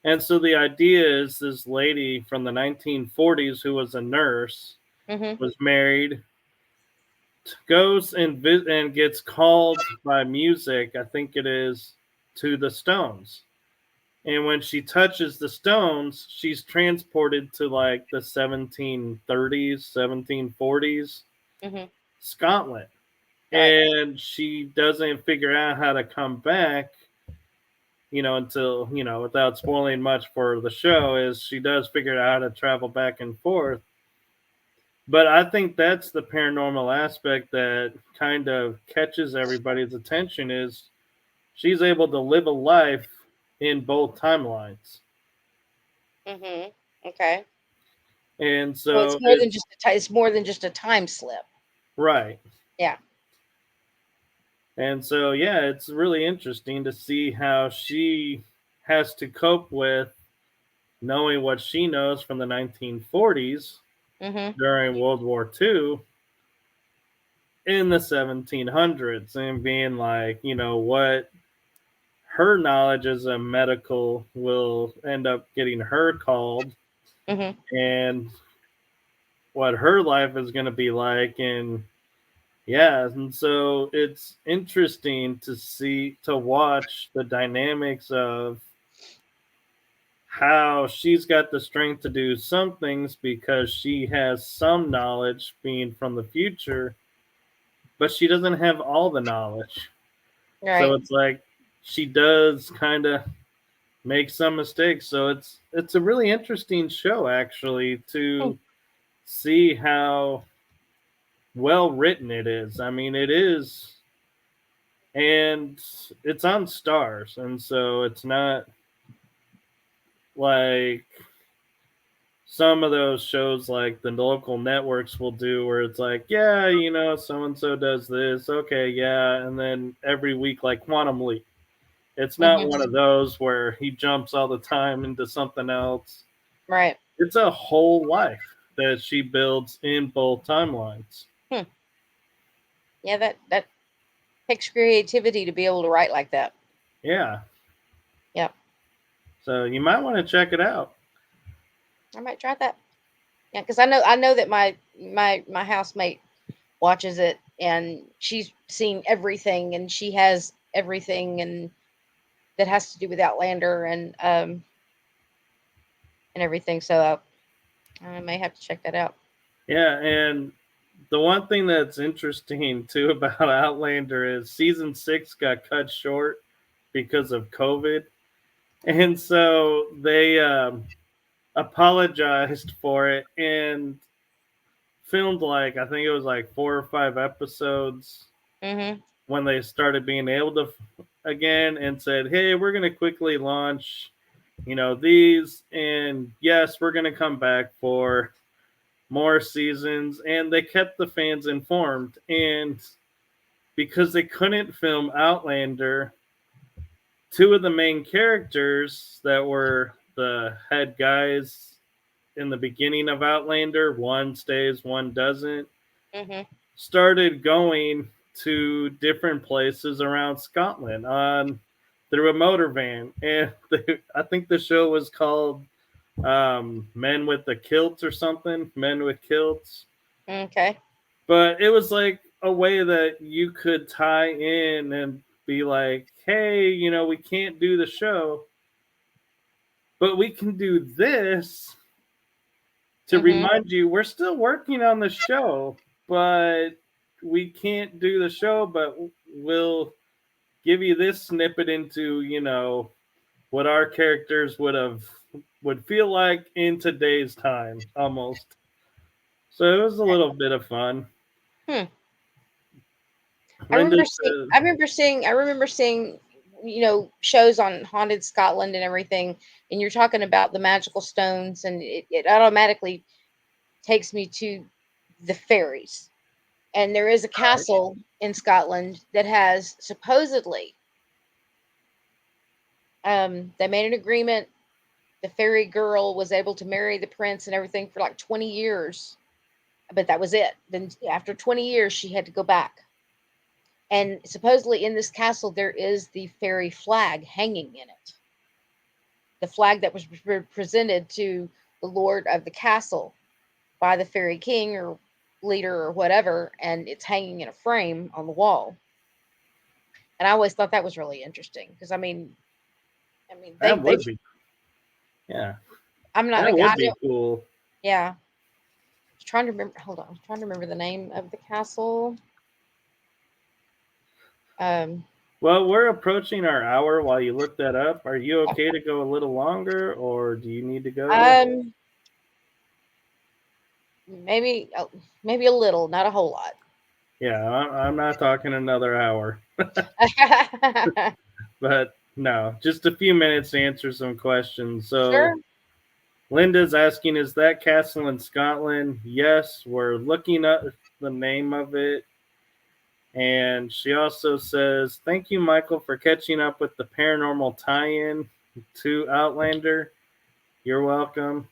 And so the idea is this lady from the 1940s who was a nurse, mm-hmm, was married, goes and gets called by music, I think it is, to the stones. And when she touches the stones, she's transported to like the 1730s, 1740s mm-hmm. Scotland. Right. And she doesn't figure out how to come back, until, without spoiling much for the show, is she does figure out how to travel back and forth. But I think that's the paranormal aspect that kind of catches everybody's attention is she's able to live a life in both timelines. Mm-hmm. Okay. And So it's so more it than just it's more than just a time slip. right. Yeah. And so yeah, it's really interesting to see how she has to cope with knowing what she knows from the 1940s Mm-hmm. during World War II in the 1700s and being like, what her knowledge as a medical will end up getting her called Mm-hmm. and what her life is going to be like. And yeah, and so it's interesting to watch the dynamics of how she's got the strength to do some things because she has some knowledge being from the future, but she doesn't have all the knowledge. So Right. it's like she does kind of make some mistakes. So it's a really interesting show actually Hmm. to see how well written it is. I mean, it is, and it's on Stars, and so it's not like some of those shows like the local networks will do where it's like, yeah, so and so does this, okay, yeah, and then every week like Quantum Leap. It's not one Mm-hmm. of those where he jumps all the time into something else. Right. It's a whole life that she builds in both timelines. Hmm. Yeah, that takes creativity to be able to write like that. Yeah. Yeah. So you might want to check it out. I might try that. Yeah, because I know that my housemate watches it and she's seen everything and she has everything and that has to do with Outlander and everything. So I may have to check that out. Yeah, and the one thing that's interesting too about Outlander is season 6 got cut short because of COVID. And so they apologized for it and filmed like, I think it was like 4 or 5 episodes Mm-hmm. when they started being able to again and said, hey, we're going to quickly launch, these. And yes, we're going to come back for more seasons. And they kept the fans informed. And because they couldn't film Outlander, two of the main characters that were the head guys in the beginning of Outlander, one stays, one doesn't, Mm-hmm. started going to different places around Scotland on through a motor van, and I think the show was called Men with the Kilts or something, Men with Kilts. Okay. But it was like a way that you could tie in and be like, hey, we can't do the show, but we can do this to Mm-hmm. remind you we're still working on the show, but we can't do the show, but we'll give you this snippet into, what our characters would feel like in today's time almost. So it was a little bit of fun. Hmm. I Linda remember seeing. said, I remember seeing. I remember seeing. Shows on haunted Scotland and everything. And you're talking about the magical stones, and it automatically takes me to the fairies. And there is a castle in Scotland that has supposedly they made an agreement. The fairy girl was able to marry the prince and everything for like 20 years, but that was it. Then after 20 years, she had to go back. And supposedly in this castle, there is the fairy flag hanging in it. The flag that was presented to the lord of the castle by the fairy king or leader or whatever, and it's hanging in a frame on the wall. And I always thought that was really interesting because I mean that they've would be, yeah, I'm not that I would be don't cool. yeah. I was trying to remember. Hold on, I was trying to remember the name of the castle. Um, Well, we're approaching our hour while you look that up. Are you okay to go a little longer or do you need to go? um, maybe maybe a little, not a whole lot. Yeah, I'm not talking another hour, but no, just a few minutes to answer some questions. Sure. So Linda's asking, is that castle in Scotland? Yes, we're looking up the name of it. And she also says, thank you, Michael, for catching up with the paranormal tie in to Outlander. You're welcome.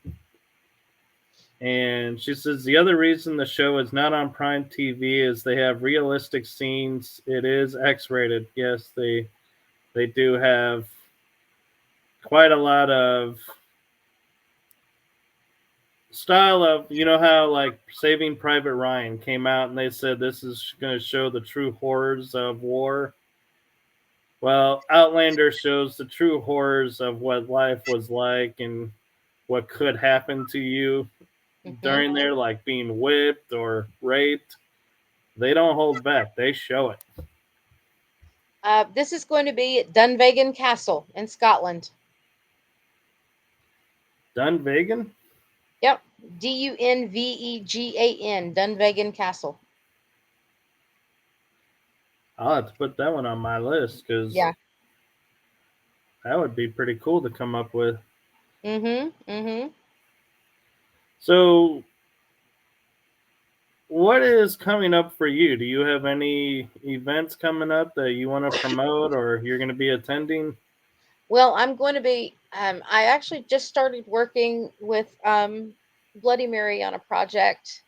And she says, the other reason the show is not on Prime TV is they have realistic scenes. It is X rated. Yes, they do have quite a lot of style of, you know how like Saving Private Ryan came out and they said this is going to show the true horrors of war. Well, Outlander shows the true horrors of what life was like and what could happen to you Hmm. during there, like being whipped or raped. They don't hold back. They show it. This is going to be at Dunvegan Castle in Scotland. Dunvegan? Yep, Dunvegan, Dunvegan Castle. I'll have to put that one on my list because Yeah. that would be pretty cool to come up with. Mm-hmm. Mm-hmm. So, what is coming up for you? Do you have any events coming up that you want to promote or you're going to be attending? Well, I'm going to be. I actually just started working with Bloody Mary on a project.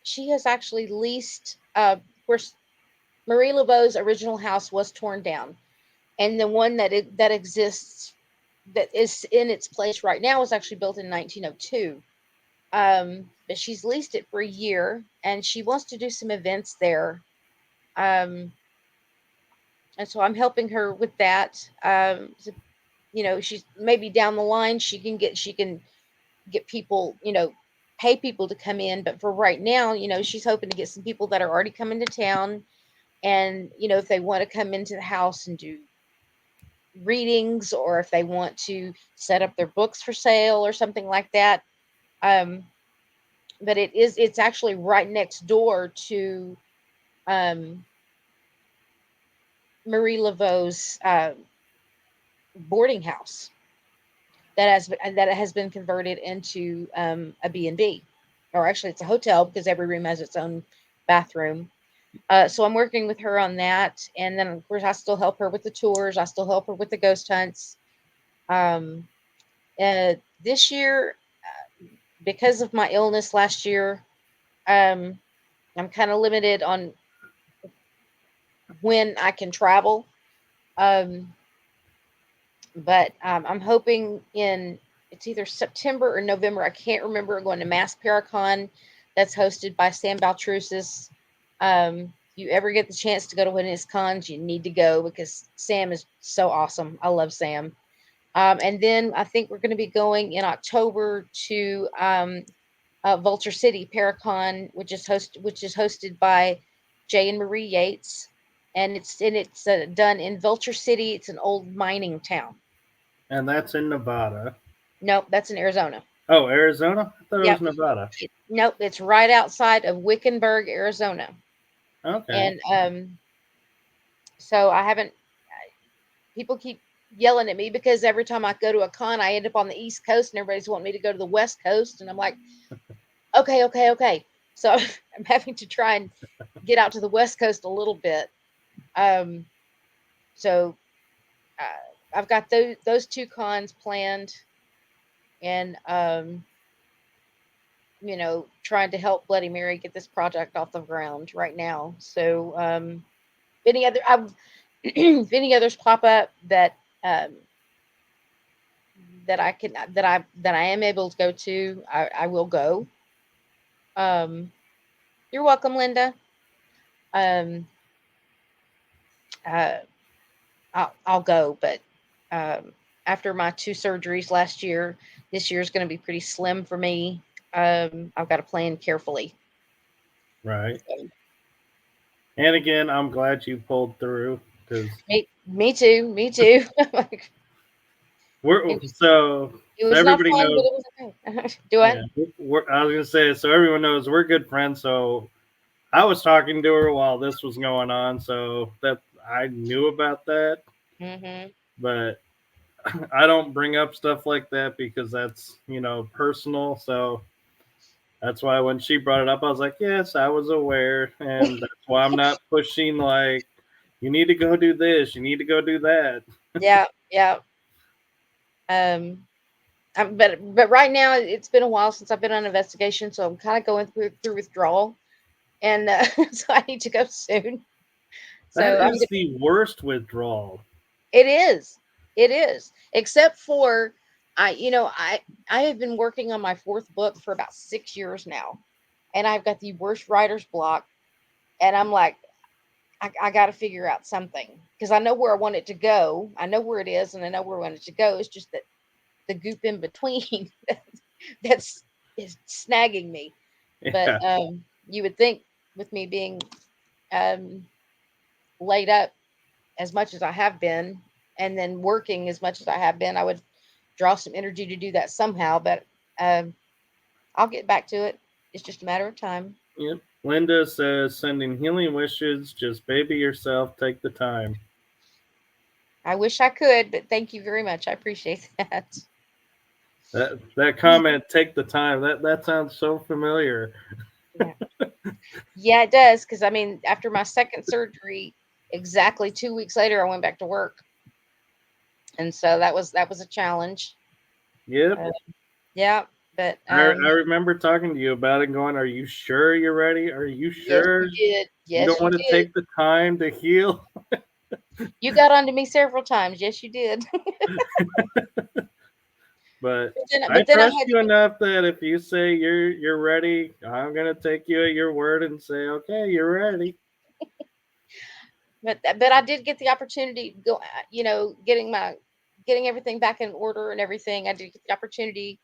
She has actually leased. Where Marie Laveau's original house was torn down, and the one that exists, that is in its place right now, was actually built in 1902. But she's leased it for a year, and she wants to do some events there. Um, and so I'm helping her with that. She's maybe down the line she can get people, pay people to come in, but for right now, she's hoping to get some people that are already coming to town, and if they want to come into the house and do readings, or if they want to set up their books for sale or something like that. um but it's actually right next door to um Marie Laveau's boarding house that has been converted into a B&B, or actually it's a hotel because every room has its own bathroom. So I'm working with her on that, and then of course I still help her with the tours. I still help her with the ghost hunts. Um, this year, because of my illness last year, um, I'm kind of limited on when I can travel. Um, but I'm hoping in it's either September or November. I can't remember. Going to Mass Paracon, that's hosted by Sam Baltrusis. If you ever get the chance to go to one of his cons, you need to go because Sam is so awesome. I love Sam. And then I think we're going to be going in October to Vulture City Paracon, which is hosted by Jay and Marie Yates, and it's done in Vulture City. It's an old mining town. And that's in Nevada. Nope, that's in Arizona. Oh, Arizona? I thought it was Yep. Nevada. Nope, it's right outside of Wickenburg, Arizona. Okay. And so I haven't. People keep yelling at me because every time I go to a con, I end up on the East Coast, and everybody's wanting me to go to the West Coast, and I'm like, okay, okay, okay. So I'm having to try and get out to the West Coast a little bit. Um, so I've got those two cons planned, and trying to help Bloody Mary get this project off the ground right now. So if any other if any others pop up um, that I am able to go to, I will go. Um, you're welcome, Linda. Um, uh, I'll go, but um, after my two surgeries last year, this year is going to be pretty slim for me. I've got to plan carefully. Right. So, And again, I'm glad you pulled through because me too, me too. we're It was so it so was not everybody fun, but knows. it was okay. Do Yeah, I? I was gonna say so everyone knows we're good friends. So I was talking to her while this was going on, so that I knew about that, Mm-hmm. but I don't bring up stuff like that because that's personal. So that's why when she brought it up, I was like, yes, I was aware, and that's why I'm not pushing like you need to go do this, you need to go do that. Yeah, yeah. Um, but right now it's been a while since I've been on investigation, so I'm kind of going through withdrawal, and so I need to go soon. That So I'm is the worst withdrawal. It is. It is. Except for I have been working on my fourth book for about 6 years now. And I've got the worst writer's block. And I'm like, I got to figure out something because I know where I want it to go. I know where it is, and I know where I want it to go. It's just that the goop in between that's is snagging me. But Yeah, you would think with me being um, laid up as much as I have been, and then working as much as I have been, I would draw some energy to do that somehow. But um, I'll get back to it. It's just a matter of time. yep. Linda says sending healing wishes. Just baby yourself. Take the time. I wish I could, but thank you very much. I appreciate that. That comment. Take the time. That sounds so familiar. Yeah, yeah, it does. Because I mean, after my second surgery, exactly 2 weeks later, I went back to work, and so that was a challenge. Yep. Uh, yeah, but I remember talking to you about it, going, "Are you sure you're ready? Are you yes, sure you did. you don't Yes, you want to did. take the time to heal?" You got onto me several times. Yes, you did. But but then, I but then I trust had you enough that if you say you're ready, I'm gonna take you at your word and say, "Okay, you're ready." but I did get the opportunity to go, getting everything back in order and everything. I did get the opportunity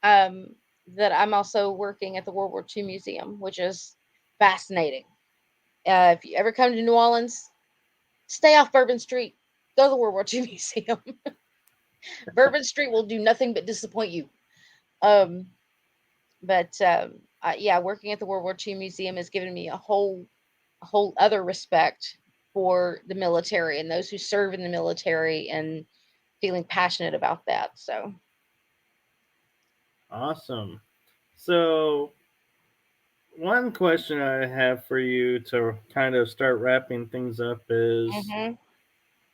um, that I'm also working at the World War II Museum, which is fascinating. If you ever come to New Orleans, stay off Bourbon Street. Go to the World War II Museum. Bourbon Street will do nothing but disappoint you. Um, but yeah, working at the World War II Museum has given me a whole other respect for the military and those who serve in the military and feeling passionate about that. So, Awesome. So one question I have for you to kind of start wrapping things up is hmm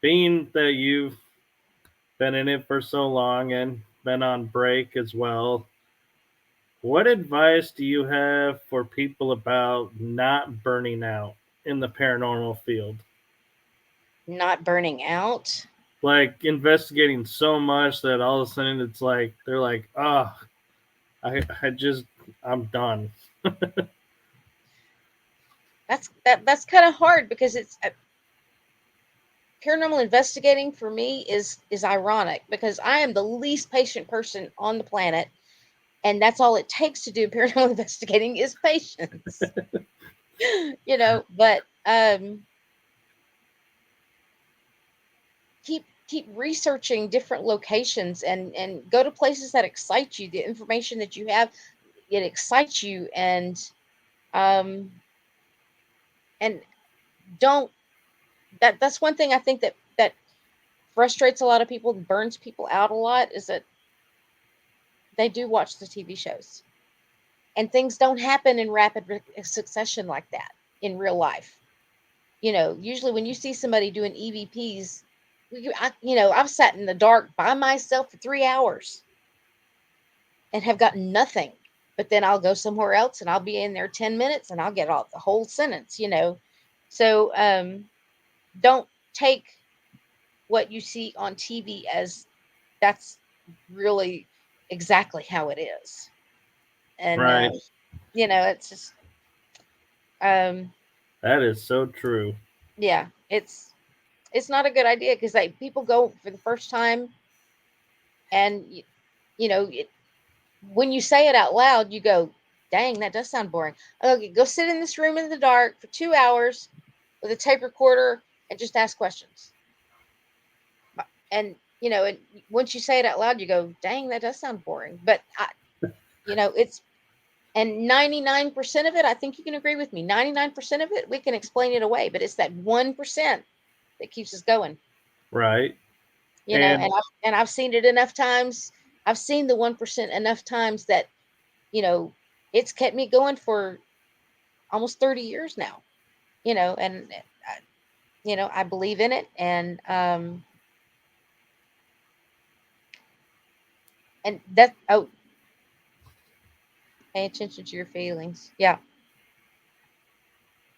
being that you've been in it for so long and been on break as well. What advice do you have for people about not burning out in the paranormal field? not burning out. Like investigating so much that all of a sudden it's like they're like, oh, I just I'm done. That's kind of hard because it's paranormal investigating for me is ironic because I am the least patient person on the planet, and that's all it takes to do paranormal investigating is patience. But keep researching different locations and go to places that excite you. The information that you have, it excites you, um and don't that's one thing I think that frustrates a lot of people, burns people out a lot, is that they do watch the TV shows and things don't happen in rapid succession like that in real life. Usually when you see somebody doing EVPs, I've sat in the dark by myself for 3 hours and have gotten nothing. But then I'll go somewhere else and I'll be in there 10 minutes and I'll get all the whole sentence. So don't take what you see on TV as that's really exactly how it is. And Right. it's just um That is so true. yeah, it's not a good idea because like people go for the first time and when you say it out loud, you go, dang, that does sound boring. Okay, go sit in this room in the dark for 2 hours with a tape recorder and just ask questions. And And once you say it out loud, you go, dang, that does sound boring. But it's, and 99% of it, I think you can agree with me. 99% of it, we can explain it away, but it's that 1% that keeps us going. Right. And And I've seen it enough times. I've seen the 1% enough times that it's kept me going for almost 30 years now. And I believe in it, and that, oh, pay attention to your feelings. Yeah,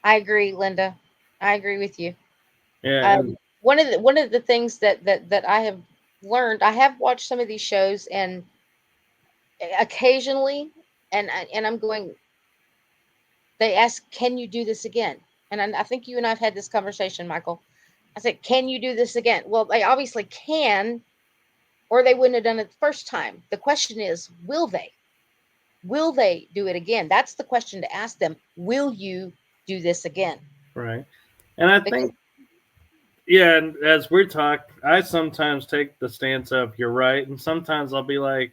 I agree, Linda. I agree with you. yeah, Um, one of the things that I have learned, I have watched some of these shows, and occasionally, and I'm going. They ask, "Can you do this again?" And I think you and I've had this conversation, Michael. I said, "Can you do this again?" Well, they obviously can, or they wouldn't have done it the first time. The question is, will they? Will they do it again? That's the question to ask them. Will you do this again? right. And I Because think, yeah, and as we talk, I sometimes take the stance of you're right, and sometimes I'll be like,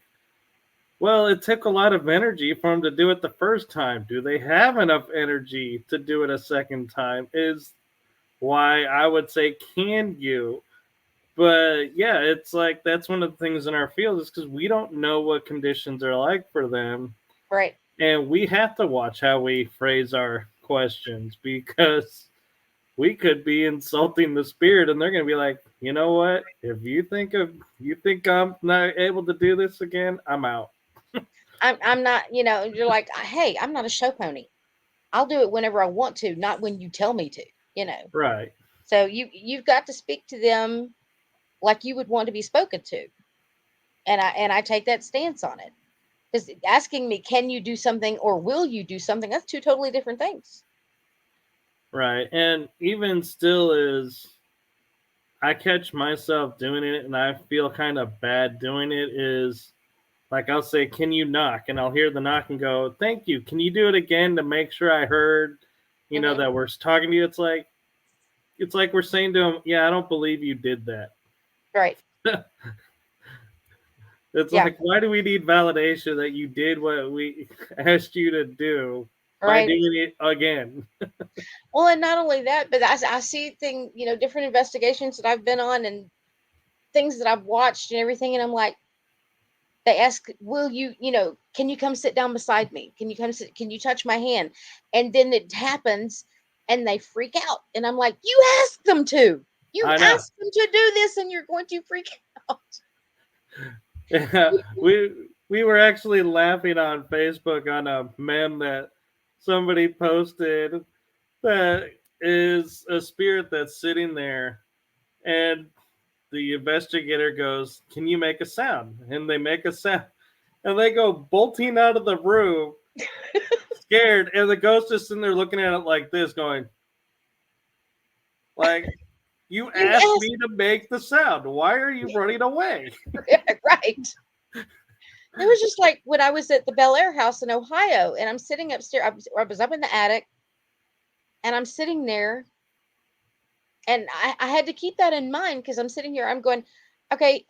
well, it took a lot of energy for them to do it the first time. Do they have enough energy to do it a second time? Is why I would say, can you? But yeah, it's like that's one of the things in our field is because we don't know what conditions are like for them. right, And we have to watch how we phrase our questions because we could be insulting the spirit and they're going to be like, you know what? If you think I'm not able to do this again, I'm out. I'm not. You're like, hey, I'm not a show pony. I'll do it whenever I want to, not when you tell me to. You know. Right. So you've got to speak to them like you would want to be spoken to, and I take that stance on it. Because asking me, can you do something or will you do something? That's two totally different things. Right. And even still is I catch myself doing it and I feel kind of bad doing it is like I'll say, "Can you knock?" and I'll hear the knock and go, "Thank you. Can you do it again to make sure I heard, Hmm. that we're talking to you?" It's like we're saying to him, "Yeah, I don't believe you did that." Right. It's Yeah. like, why do we need validation that you did what we asked you to do by Right. doing it again? Well, and not only that, but I see different investigations that I've been on and things that I've watched and everything, and I'm like, they ask, "Will you, can you come sit down beside me? Can you come sit? Can you touch my hand?" And then it happens, and they freak out, and I'm like, "You asked them to. You I know. asked them to do this, and you're going to freak out." Yeah, we were actually laughing on Facebook on a meme that somebody posted that is a spirit that's sitting there, and the investigator goes, "Can you make a sound?" And they make a sound, and they go bolting out of the room, scared, and the ghost is sitting there looking at it like this, going, like, "You You asked asked, me to make the sound. Why are you running away?" right? It was just like when I was at the Bel Air house in Ohio, and I'm sitting upstairs. I was up in the attic, and I'm sitting there, and I had to keep that in mind because I'm sitting here. I'm going, okay,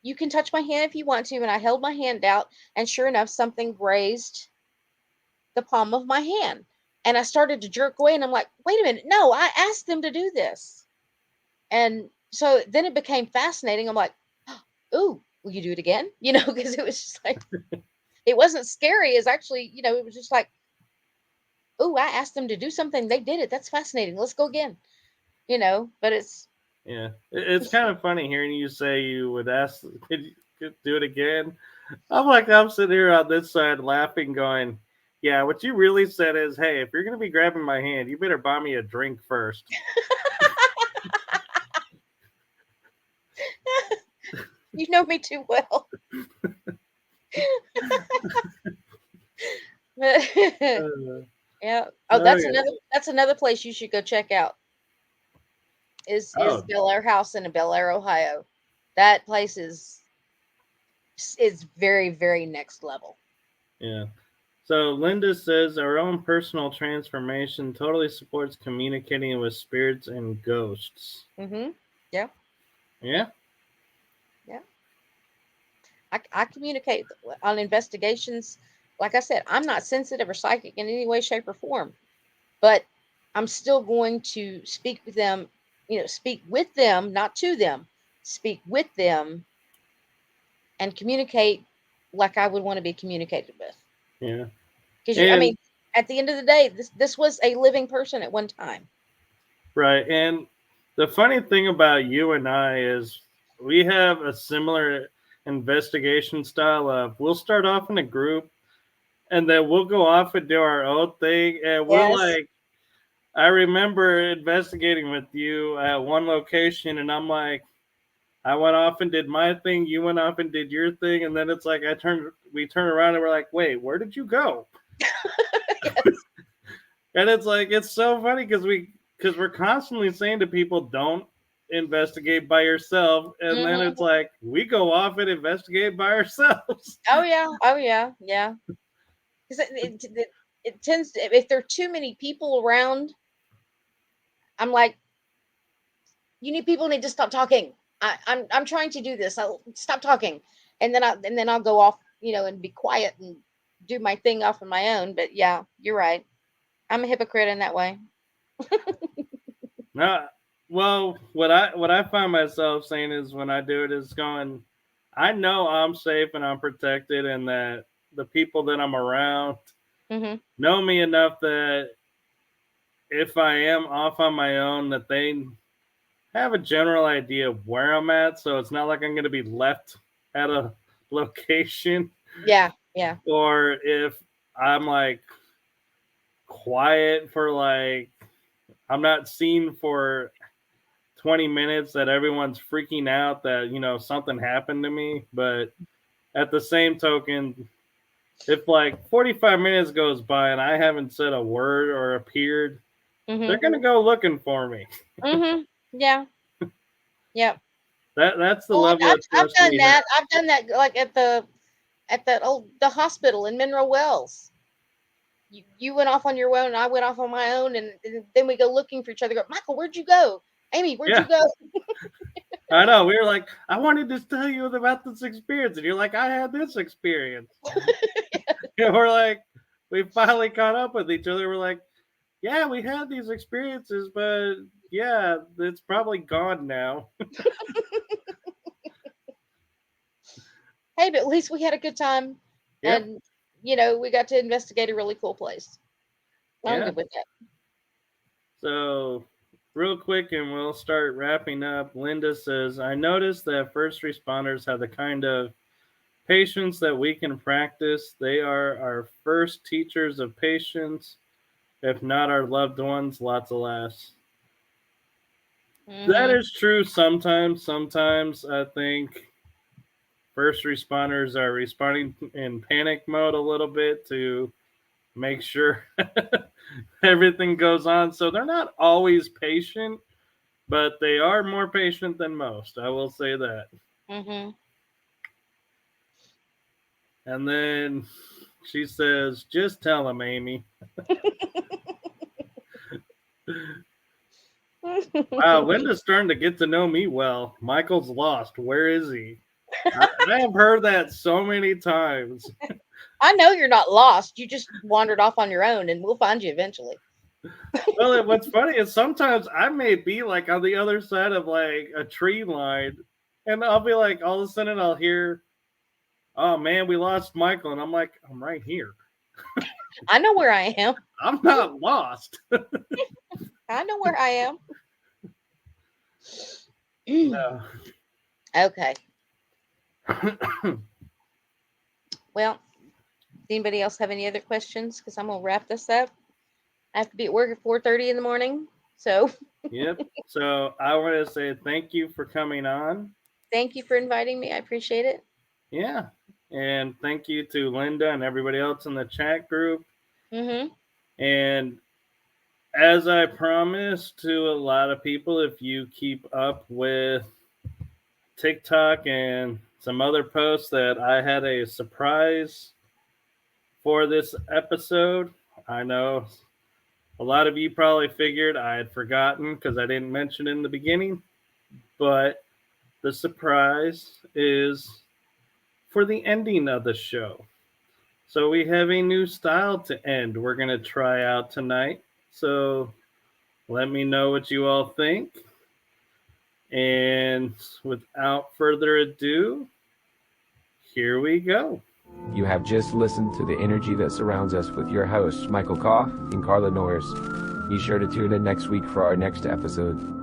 you can touch my hand if you want to. And I held my hand out, and sure enough, something grazed the palm of my hand. And I started to jerk away, and I'm like, wait a minute, no, I asked them to do this. And so then it became fascinating. I'm like, ooh, will you do it again? Because it was just like, it wasn't scary. It's actually, it was just like, ooh, I asked them to do something. They did it. That's fascinating. Let's go again. But it's, Yeah, it's kind of funny hearing you say you would ask, could do it again. I'm sitting here on this side laughing, going, "Yeah, what you really said is, hey, if you're gonna be grabbing my hand, you better buy me a drink first." you know me too well. Uh, Yeah. Oh, oh that's yeah. another place you should go check out. Is Oh Bel Air House in Bel Air, Ohio. That place is very, very next level. yeah. So Linda says our own personal transformation totally supports communicating with spirits and ghosts. Mm-hmm. Yeah. Yeah. Yeah. I communicate on investigations. Like I said, I'm not sensitive or psychic in any way, shape, or form, but I'm still going to speak with them, speak with them, not to them, speak with them and communicate like I would want to be communicated with. Yeah. Because I And mean, at the end of the day, this was a living person at one time. right. And the funny thing about you and I is we have a similar investigation style of we'll start off in a group and then we'll go off and do our own thing. And we're Yes. like, I remember investigating with you at one location, and I'm like, I went off and did my thing, you went off and did your thing, and then it's like we turn around and we're like, wait, where did you go? Yes. And it's like it's so funny because we're constantly saying to people, don't investigate by yourself, and then Hmm. it's like we go off and investigate by ourselves. Oh yeah. Oh yeah. Yeah. Because it tends to, if there are too many people around, I'm like, people need to stop talking. I'm trying to do this. I'll stop talking, and then I'll go off, and be quiet and do my thing off on my own. But yeah, you're right. I'm a hypocrite in that way. No, well, what I find myself saying is when I do it is going, I know I'm safe and I'm protected, and that the people that I'm around Hmm. know me enough that if I am off on my own, that they have a general idea of where I'm at. So it's not like I'm going to be left at a location, Yeah. Yeah. or if I'm like quiet for like, I'm not seen for 20 minutes that everyone's freaking out that, something happened to me. But at the same token, if like 45 minutes goes by and I haven't said a word or appeared, they're Hmm. going to go looking for me. Hmm. Yeah. Yeah. That's the Oh, level of I've trust done we have. that. I've done that, like at that old the hospital in Mineral Wells. You went off on your own, and I went off on my own, and then we go looking for each other. Go, Michael, where'd you go? Amy, where'd you Yeah, go? I know. We were like, I wanted to tell you about this experience. And you're like, I had this experience. And we're like, we finally caught up with each other. We're like, yeah, we had these experiences, but yeah, it's probably gone now. Hey, but at least we had a good time, Yep. and we got to investigate a really cool place. I'm Yeah. good with that. So, real quick, and we'll start wrapping up. Linda says, I noticed that first responders have the kind of patience that we can practice. They are our first teachers of patience, if not our loved ones. Lots of laughs. That Hmm. is true sometimes. Sometimes I think first responders are responding in panic mode a little bit to make sure everything goes on. So they're not always patient, but they are more patient than most. I will say that. Hmm. And then she says, just tell him, Amy. Wow, Linda's starting to get to know me well. Michael's lost. Where is he? I have heard that so many times. I know you're not lost. You just wandered off on your own, and we'll find you eventually. Well, what's funny is sometimes I may be like on the other side of like a tree line, and I'll be like, all of a sudden I'll hear, "Oh man, we lost Michael," and I'm like, "I'm right here. I know where I am. I'm not lost." I know where I am. No. Okay. Well, does anybody else have any other questions? Because I'm gonna wrap this up. I have to be at work at 4:30 in the morning. So Yep. So I want to say thank you for coming on. thank you for inviting me. I appreciate it. Yeah. And thank you to Linda and everybody else in the chat group. Mm-hmm. And as I promised to a lot of people, if you keep up with TikTok and some other posts, that I had a surprise for this episode. I know a lot of you probably figured I had forgotten because I didn't mention it in the beginning, but the surprise is for the ending of the show. So we have a new style to end. We're going to try out tonight. So let me know what you all think. And without further ado, here we go. You have just listened to the energy that surrounds us with your hosts, Michael Koff and Carla Norris. Be sure to tune in next week for our next episode.